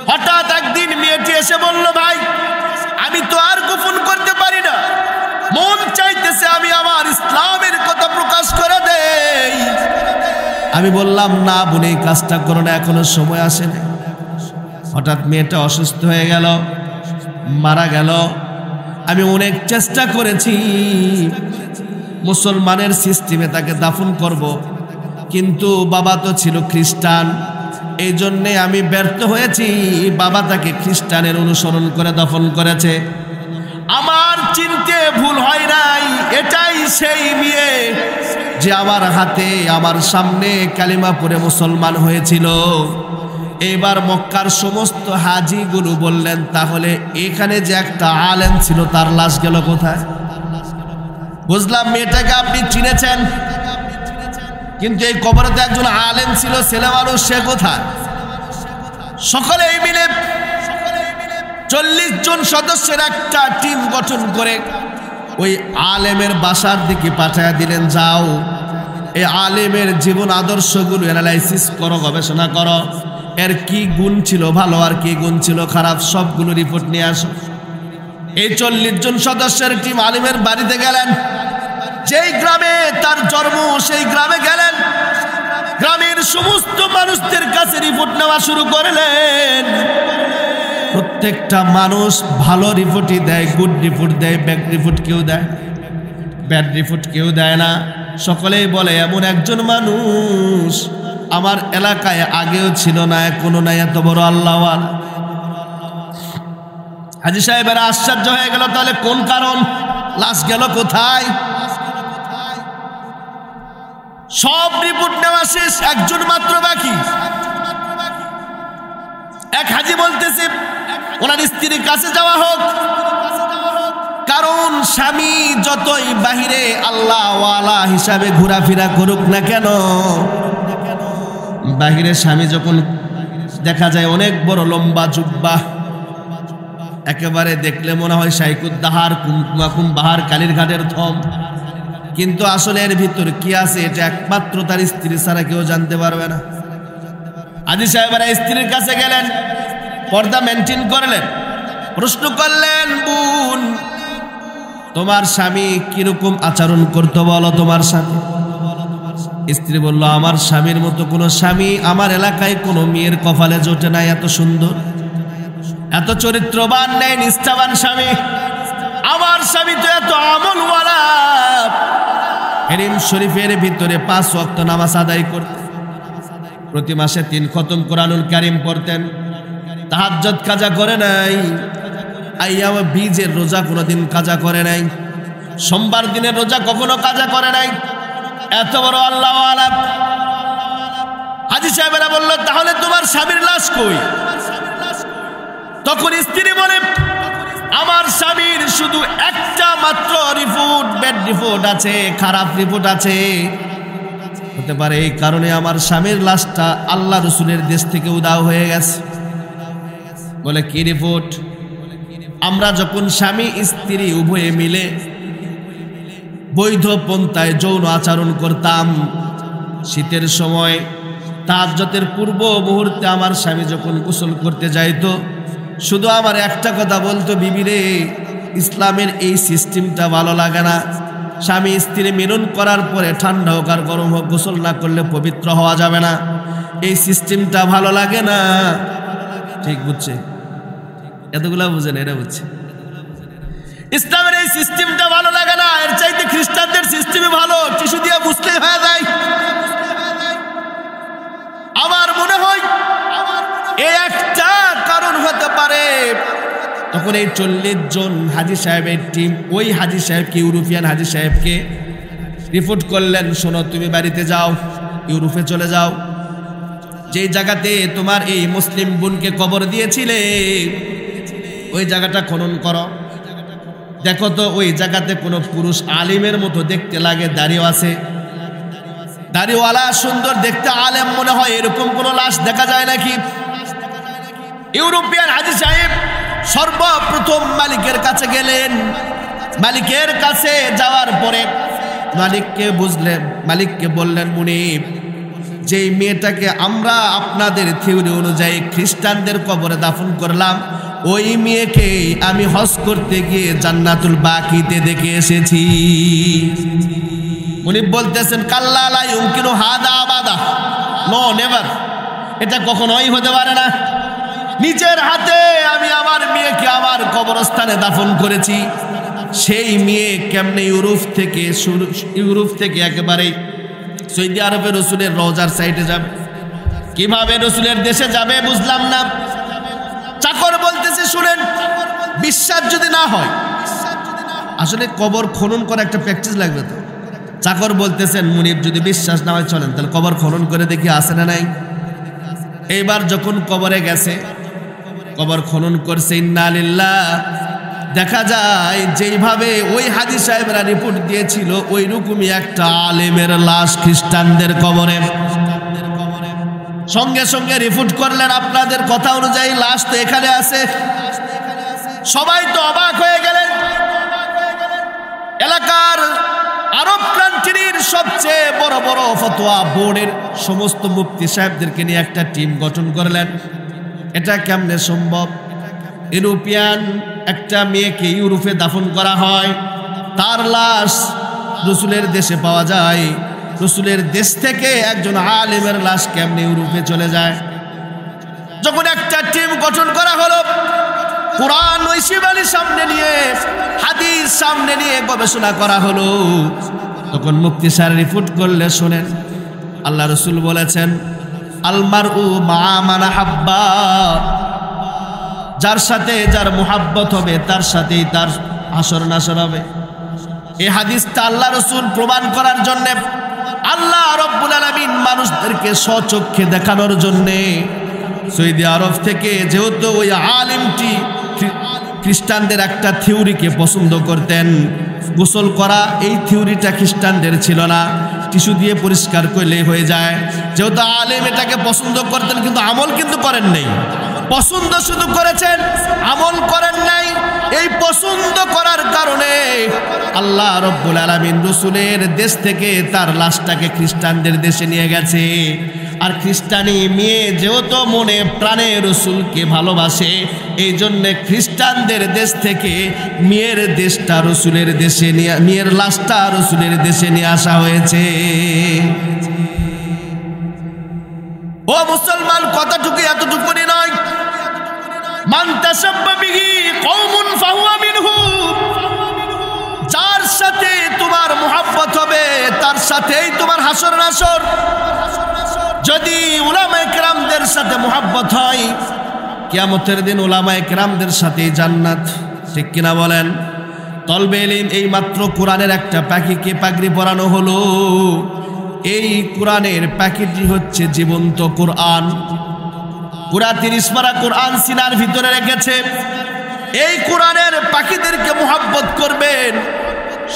হঠাৎ একদিন মেয়েটি এসে বলল, ভাই, আমি তো আর গোপন করতে পারি না, মন চাইতেছে আমি আমার ইসলামের কথা প্রকাশ করে দেই। আমি বললাম, না বোন, এই কাজটা করো না, এখনো সময় আসেনি। হঠাৎ মেয়েটা অসুস্থ হয়ে গেল, মারা গেল। আমি অনেক চেষ্টা করেছি মুসলমানের সিস্টেমে তাকে দাফন করব, কিন্তু বাবা তো ছিল খ্রিস্টান, এই জন্যে আমি ব্যর্থ হয়েছি। বাবা তাকে খ্রিস্টানের অনুসরণ করে দাফন করেছে। আমার চিনতে ভুল হয় নাই, এটাই সেই মেয়ে যে আমার হাতে আমার সামনে কালিমা পড়ে মুসলমান হয়েছিল। এবার মক্কার সমস্ত হাজিগুলো বললেন, তাহলে এখানে যে একটা আলেম ছিল তার লাশ গেল কোথায়? বুঝলাম মেয়েটাকে আপনি চিনেছেন, কিন্তু এই কবরে তো একজন আলেম ছিল, ছেলে মানুষ, সে কোথায়? সকলেই মিলে 40 জন সদস্যের একটা টিম গঠন করে ওই আলেমের বাসার দিকে পাঠায়া দিলেন, যাও এই আলেমের জীবন আদর্শগুলো অ্যানালাইসিস করো, গবেষণা করো, এর কি গুণ ছিল ভালো আর কি গুণ ছিল খারাপ, সবগুলো রিপোর্ট নিয়ে আসো। এই 40 জন সদস্যের টিম আলেমের বাড়িতে গেলেন। যেই গ্রামে তার জন্ম সেই গ্রামে গেলেন, গ্রামের সমস্ত মানুষদের কাছে রিপোর্ট নেওয়া শুরু করলেন। প্রত্যেকটা মানুষ ভালো রিপোর্টই দেয়, গুড রিপোর্ট দেয়, ব্যাড রিপোর্ট কেউ দেয়, ব্যাড রিপোর্ট কেউ দেয় না। সকলেই বলে, এমন একজন মানুষ আমার এলাকায় আগেও ছিল না, এখনো নাই, এত বড় আল্লাহওয়ালা। হাজী সাহেবেরা আশ্চর্য হয়ে গেল, তাহলে কোন কারণ, লাশ গেল কোথায়? সব রিপোর্ট নেওয়া শেষ, একজন মাত্র বাকি। এক হাজি বলতেছে, ওনার স্ত্রীর কাছে যাওয়া হোক, কারণ স্বামী যতই বাহিরে আল্লাহওয়ালা হিসাবে ঘোরাফেরা করুক না কেন, বাহিরে স্বামী যখন দেখা যায় অনেক বড় লম্বা জুব্বা, একেবারে দেখলে মনে হয় শাইকুদ্দাহার কুমকুমাকুম বাহার কালীর ঘাটের থম, কিন্তু আসলে এর ভিতর কি আছে এটা একমাত্র তার স্ত্রী ছাড়া কেউ জানতে পারবে না। হাজী সাহেবেরা স্ত্রীর কাছে গেলেন, পর্দা মেনটেন করলেন, প্রশ্ন করলেন, বোন, তোমার স্বামী কিরকম আচরণ করতে বলো তোমার সাথে? স্ত্রী বলল, আমার স্বামীর মতো কোনো স্বামী আমার এলাকায় কোনো মেয়ের কপালে জোটে নাই, এত সুন্দর, এত চরিত্রবান নেই, নিষ্ঠাবান স্বামী। আমার স্বামী তো এত আমলওয়ালা, হেরিম শরীফের ভিতরে 5 ওয়াক্ত নামাজ আদায় করতেন, প্রতি মাসে 3 খতম কোরআনুল কারীম পড়তেন, তাহাজ্জুদ কাজা করে নাই, আইয়াম বীজের রোজা কোনোদিন কাজা করে নাই, সোমবার দিনের রোজা কখনো কাজা করে নাই। এত বড় আল্লাহওয়ালা হাজী সাহেবেরা বলল, তাহলে তোমার স্বামীর লাশ কই? তখন স্ত্রী বলে, আমার স্বামীর শুধু একটা মাত্র রিপোর্ট, ব্যাড রিপোর্ট আছে, খারাপ রিপোর্ট আছে। হতে পারে এই কারণে আমার স্বামীর লাশটা আল্লাহ রসুলের দেশ থেকে উধাও হয়ে গেছে। বলে, কি রিপোর্ট? আমরা যখন স্বামী স্ত্রী উভয়ে মিলে বৈধ পন্থায় যৌন আচরণ করতাম, শীতের সময় তাহাজ্জুদের পূর্ব মুহূর্তে আমার স্বামী যখন গোসল করতে যাইতো, শুধু আমার একটা কথা বলতো, বিবি রে, ইসলামের এই সিস্টেমটা ভালো লাগে না। স্বামী স্ত্রী মিলন করার পরে ঠান্ডা হোক আর গরম হোক, গোসল না করলে পবিত্র হওয়া যাবে না। এই সিস্টেমটা ভালো লাগে না। ঠিক বুঝছে? এতগুলা বুঝেন, এরা বুঝছে ইসলামের এই সিস্টেমটা ভালো লাগে না। এর চাইতে খ্রিস্টানদের সিস্টেমে ভালো, টিস্যু দিয়ে বুঝতে হয়ে যায়। আমার মনে হয় এই একটা কারণ হতে পারে। তখন এই 40 জন হাজী সাহেবের টিম ওই হাজী সাহেবকে, ইউরোপিয়ান হাজী সাহেবকে রিপোর্ট করলেন, শোনো, তুমি বাড়িতে যাও, ইউরোপে চলে যাও, যেই জায়গাতে তোমার এই মুসলিম বোনকে কবর দিয়েছিলে ওই জায়গাটা খনন করো। দেখো তো ওই জায়গাতে কোনো পুরুষ আলিমের মতো দেখতে লাগে, দাড়িও আছে, দাড়িওয়ালা সুন্দর দেখতে আলেম মনে হয়, এরকম কোনো লাশ দেখা যায় নাকি? ইউরোপিয়ান হাজী সাহেব সর্বপ্রথম মালিকের কাছে গেলেন। মালিকের কাছে যাওয়ার পরে মালিককে বললেন, মুনিব, যেই মেয়েটাকে আমরা আপনাদের থিওরি অনুযায়ী খ্রিস্টানদের কবরে দাফন করলাম, ওই মেয়েকে আমি হজ করতে গিয়ে জান্নাতুল বাকিতে দেখে এসেছি। উনি বলতেছেন, কাল্লা লা ইউমকিনু হাদা আবাদা, নো নেভার, এটা কখনোই হতে পারে না। নিজের হাতে আমি আমার মেয়েকে আমার কবরস্থানে দাফন করেছি। সেই মেয়ে কেমনে ইউরোপ থেকে একেবারে সৌদি আরবে রসুলের রওজার সাইডে যাবে? কিভাবে রসুলের দেশে যাবে বুঝলাম না। চাকর বলতেছে, শুনেন, বিশ্বাস যদি না হয়, আসলে কবর খনন করা একটা প্র্যাকটিস লাগবে তো। চাকর বলতেছেন, মুনিব, যদি বিশ্বাস না হয় চলেন, তাহলে কবর খনন করে দেখি আছে না নাই। এইবার যখন কবরে গেছে, কবর খনন করছে, ইন্না লিল্লাহ, দেখা যায় যেইভাবে ওই হাজী সাহেবরা রিপোর্ট দিয়েছিল ওই রকমই একটা আলেমের লাশ খ্রিস্টানদের কবরে। সঙ্গে সঙ্গে রিপোর্ট করলেন, আপনাদের কথা অনুযায়ী লাশ তো এখানে আছে। সবাই তো অবাক হয়ে গেলেন। এলাকার আরব কান্ট্রির সবচেয়ে বড় বড় ফতোয়া বোর্ডের সমস্ত মুফতি সাহেবদেরকে নিয়ে একটা টিম গঠন করলেন। এটা কেমনে সম্ভব? ইউরোপিয়ান একটা মেয়েকে ইউরোপে দাফন করা হয়, তার লাশ রসুলের দেশে পাওয়া যায়, রসুলের দেশ থেকে একজন আলেমের লাশ কেমনে ইউরোপে চলে যায়? যখন একটা টিম গঠন করা হলো, কোরআন ঐশীবালির সামনে নিয়ে, হাদিস সামনে নিয়ে গবেষণা করা হলো, তখন মুফতি স্যার রিপোর্ট করলে, শোনেন, আল্লাহ রসুল বলেছেন, আলমারউ মা মান হাব্বা, যার সাথে যার মুহাব্বত হবে তার সাথেই তার হাসর নাসর হবে। এই হাদিসটা আল্লাহ রসুল প্রমাণ করার জন্য, আল্লাহ রব্বুল আলামিন মানুষদেরকে স্বচক্ষে দেখানোর জন্যে সৌদি আরব থেকে, যেহেতু ওই আলিমটি খ্রিস্টানদের একটা থিওরিকে পছন্দ করতেন, গোসল করা এই থিওরিটা খ্রিস্টানদের ছিল না, টিস্যু দিয়ে পরিষ্কার করলেই হয়ে যায়। যেহেতু আলেম এটাকে পছন্দ করতেন, কিন্তু আমল কিন্তু করেন নাই। পছন্দ শুধু করেছেন, আমল করেন নাই। এই পছন্দ করার কারণে আল্লাহ রব্বুল আলামিন রসুলের দেশ থেকে তার লাশটাকে খ্রিস্টানদের দেশে নিয়ে গেছে। আর খ্রিস্টানি মেয়ে যেহেতু মনে প্রাণে রসুলকে ভালোবাসে, এই জন্যে খ্রিস্টানদের দেশ থেকে মেয়ের দেশটা রসুলের দেশে নিয়ে, মেয়ের লাশটা রসুলের দেশে নিয়ে আসা হয়েছে। ও মুসলমান, কথাটুকু এতটুকুনি নয়, মান তাসাব্বা বিহি কওমুন ফাহুয়া মিনহুম, যার সাথে তোমার মুহাব্বত হবে তার সাথেই তোমার হাসর নাসর। যদি উলামায়ে কেরামদের সাথে মুহাব্বত হয়, কিয়ামতের দিন উলামায়ে কেরামদের সাথে জান্নাত। ঠিক কিনা বলেন? তলবে ইলম, এই মাত্র কোরআনের একটা পাখিকে পাগড়ি পরানো হলো, এই কোরআনের প্যাকেটটি হচ্ছে জীবন্ত কোরআন। পুরা 30 পারা কোরআন সিনার ভিতরে রেখেছে। এই কোরআনের পাখিদেরকে মুহাব্বত করবেন,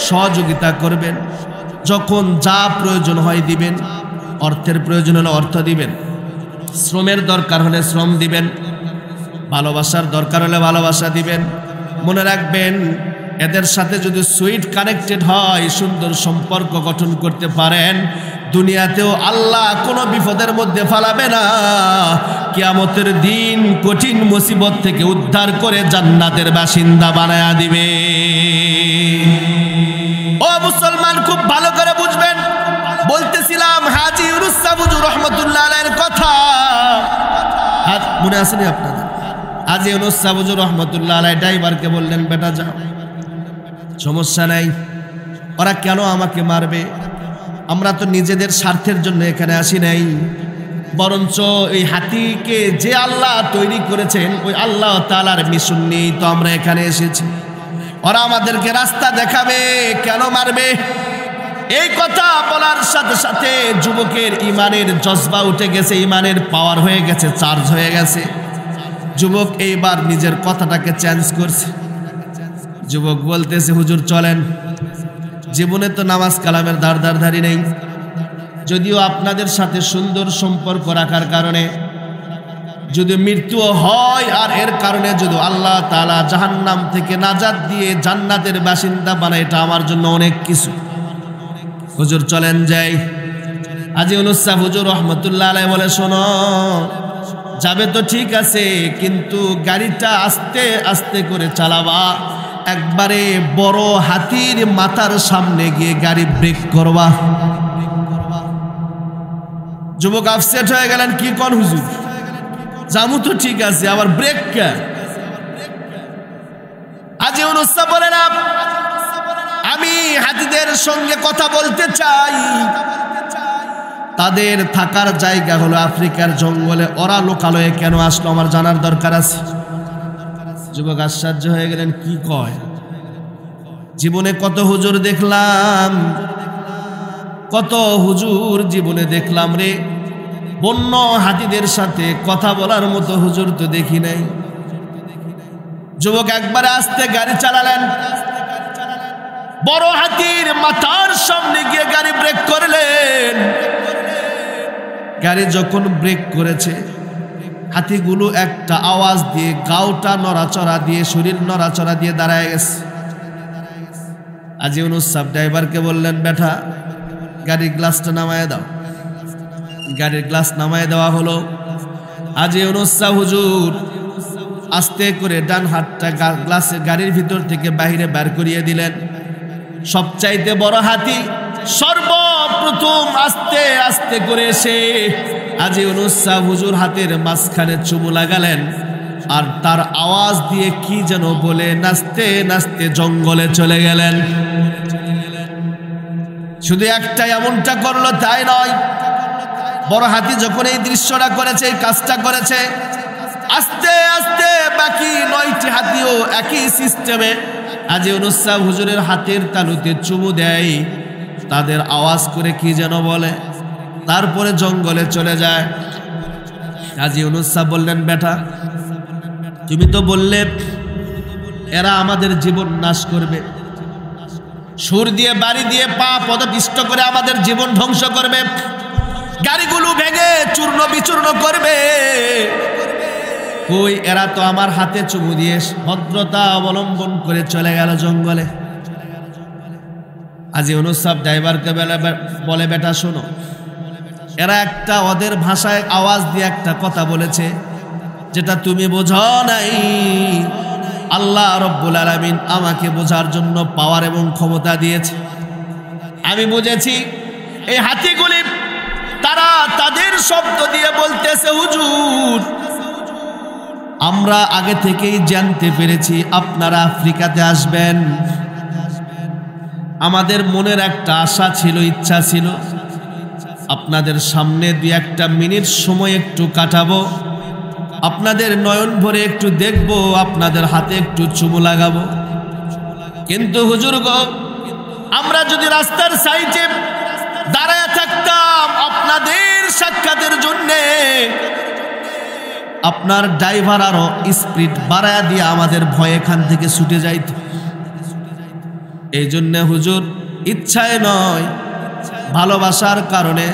সহযোগিতা করবেন, যখন যা প্রয়োজন হয় দিবেন, অর্থের প্রয়োজন হলে অর্থ দিবেন, শ্রমের দরকার হলে শ্রম দিবেন, ভালোবাসার দরকার হলে ভালোবাসা দিবেন। মনে রাখবেন, এদের সাথে যদি সুইট কানেক্টেড হয়, সুন্দর সম্পর্ক গঠন করতে পারেন, দুনিয়াতেও আল্লাহ কোনো বিপদের মধ্যে ফালাবে না। কিয়ামতের দিন কঠিন মুসিবত থেকে উদ্ধার করে জান্নাতের বাসিন্দা বানায়া দিবে। ও মুসলমান, খুব ভালো করে বুঝবেন। বলতেছিলাম হাজী ইউনূস শাহ হুজুর রহমতুল্লাহ আলাইহির কথা, মনে আসেনি আপনাদের? হাজী ইউনূস শাহ হুজুর রহমতুল্লাহ আলাইহি ড্রাইভারকে বললেন, বেটা যাও, সমস্যা নাই, ওরা কেন আমাকে মারবে? আমরা তো নিজেদের স্বার্থের জন্য এখানে আসি নাই, বরঞ্চ এই হাতিকে যে আল্লাহ তৈরি করেছেন ওই আল্লাহ তাআলার মিশন নিয়েই তো আমরা এখানে এসেছি। ওরা আমাদেরকে রাস্তা দেখাবে, কেন মারবে? এই কথা বলার সাথে সাথে যুবকের ইমানের জজবা উঠে গেছে, ইমানের পাওয়ার হয়ে গেছে, চার্জ হয়ে গেছে। যুবক এইবার নিজের কথাটাকে চেঞ্জ করছে। যুবক বলতেছে, হুজুর চলেন, জীবনে তো নামাজ কালামের ধারি নেই, যদিও আপনাদের সাথে সুন্দর সম্পর্ক রাখার কারণে যদি মৃত্যু হয় আর এর কারণে যদি আল্লাহ তাআলা জাহান্নাম থেকে নাজাত দিয়ে জান্নাতের বাসিন্দা বানায়, এটা আমার জন্য অনেক কিছু। হুজুর চলেন যাই। হাজী ইউনূস শাহ হুজুর রহমতুল্লাহ আলাইহি বলে, শোনো, যাবে তো ঠিক আছে, কিন্তু গাড়িটা আস্তে আস্তে করে চালাবা, একবারে বড় হাতির মাথার সামনে গিয়ে গাড়ি ব্রেক করবা। যুবক আপসেট হয়ে গেলেন, কি কোন হুজুর, জামু তো ঠিক আছে, আবার ব্রেক কে? হাজী ইউনূস শাহ বলেন, আমি হাতিদের সঙ্গে কথা বলতে চাই, তাদের থাকার জায়গা হলো আফ্রিকার জঙ্গলে, ওরা লোকালয়ে কেন আসলো আমার জানার দরকার আছে। যুবক আশ্চর্য হয়ে গেলেন, কি কয়? জীবনে কত হুজুর দেখলাম, কত হুজুর জীবনে দেখলাম রে, বন্য হাতিদের সাথে কথা বলার মতো হুজুর তো দেখি নাই। যুবক একবারে আস্তে গাড়ি চালালেন, বড় হাতির মাথার সামনে গিয়ে গাড়ি ব্রেক করলেন। গাড়ি যখন ব্রেক করেছে, হাতিগুলো একটা আওয়াজ দিয়ে, গাওটা নড়াচড়া দিয়ে, শরীর নড়াচড়া দিয়ে দাঁড়ায় গেছে। হাজী ইউনূস শাহ ড্রাইভারকে বললেন, বেটা গাড়ির গ্লাসটা নামায় দাও। গাড়ির গ্লাস নামায় দেওয়া হলো। হাজী ইউনূস শাহ হুজুর আস্তে করে ডান হাতটা গ্লাসের গাড়ির ভিতর থেকে বাইরে বের করিয়ে দিলেন। সবচাইতে বড় হাতি সর্বপ্রথম আস্তে আস্তে করে এসে হাজী ইউনূস শাহ হুজুর হাতের মাঝখানে চুমু লাগালেন, আর তার আওয়াজ দিয়ে কি যেন বলে নাচতে নাচতে জঙ্গলে চলে গেলেন। শুধু একটা এমনটা করলো তাই নয়, বড় হাতি যখন এই দৃশ্যটা করেছে, এই কাজটা করেছে, আস্তে আস্তে বাকি 9টি হাতিও একই সিস্টেমে হাজী ইউনূস শাহ হুজুরের হাতের তালুতে চুমু দেয়, তাদের আওয়াজ করে কি যেন বলে, তারপরে জঙ্গলে চলে যায়। হাজী ইউনূস শাহ বললেন, বেটা তুমি তো বললে এরা আমাদের জীবন নাশ করবে, সুর দিয়ে বাড়ি দিয়ে পা পদপিষ্ট করে আমাদের জীবন ধ্বংস করবে, গাড়িগুলো ভেঙে চূর্ণ বিচূর্ণ করবে। কই, এরা তো আমার হাতে চুমু দিয়ে ভদ্রতা অবলম্বন করে চলে গেল জঙ্গলে। হাজী ইউনূস শাহ ড্রাইভারকে বলে, বেটা শোনো, এরা একটা ওদের ভাষায় আওয়াজ দিয়ে একটা কথা বলেছে, যেটা তুমি বোঝো নাই। আল্লাহ রব্বুল আলামিন আমাকে বোঝার জন্য পাওয়ার এবং ক্ষমতা দিয়েছে। আমি বুঝেছি এই হাতিগুলি তারা তাদের শব্দ দিয়ে বলতেছে, হুজুর আমরা আগে থেকেই জানতে পেরেছি আপনারা আফ্রিকাতে আসবেন, আমাদের মনের একটা আশা ছিল, ইচ্ছা ছিল, আপনাদের সামনে 2-1 মিনিট সময় একটু কাটাবো, আপনাদের নয়ন ভরে একটু দেখব, আপনাদের হাতে একটু চুমু লাগাবো। কিন্তু হুজুর গো, আমরা যদি রাস্তার সাইডে দাঁড়ায় থাকতাম আপনাদের সাক্ষাতের জন্যে। আপনার ড্রাইভার আরো স্পিড বাড়ায় দিয়ে আমাদের ভয়ে এখান থেকে ছুটে যাইত। এই জন্যে হুজুর ইচ্ছায় নয়, ভালোবাসার কারণে,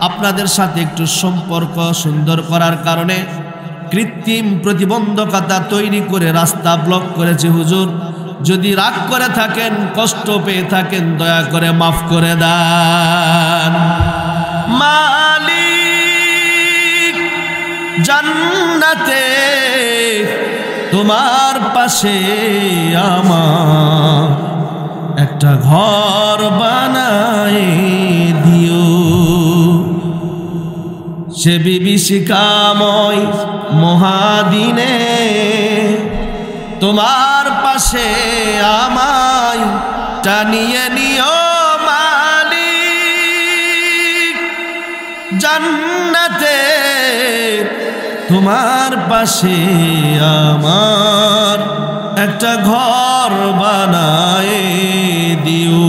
আপনাদের সাথে একটু সম্পর্ক সুন্দর করার কারণে কৃত্রিম প্রতিবন্ধকতা তৈরি করে রাস্তা ব্লক করেছে। হুজুর যদি রাগ করে থাকেন, কষ্ট পেয়ে থাকেন, দয়া করে মাফ করে দেন। মালিক জান্নাতে তোমার পাশে আমার একটা ঘর বানায় দিও। সে বিভীষিকাময় মহাদিনে তোমার পাশে আমায় টানিয়ে নিও মালিক। জান্নাতে তোমার পাশে আমার একটা ঘর বানায় দিও।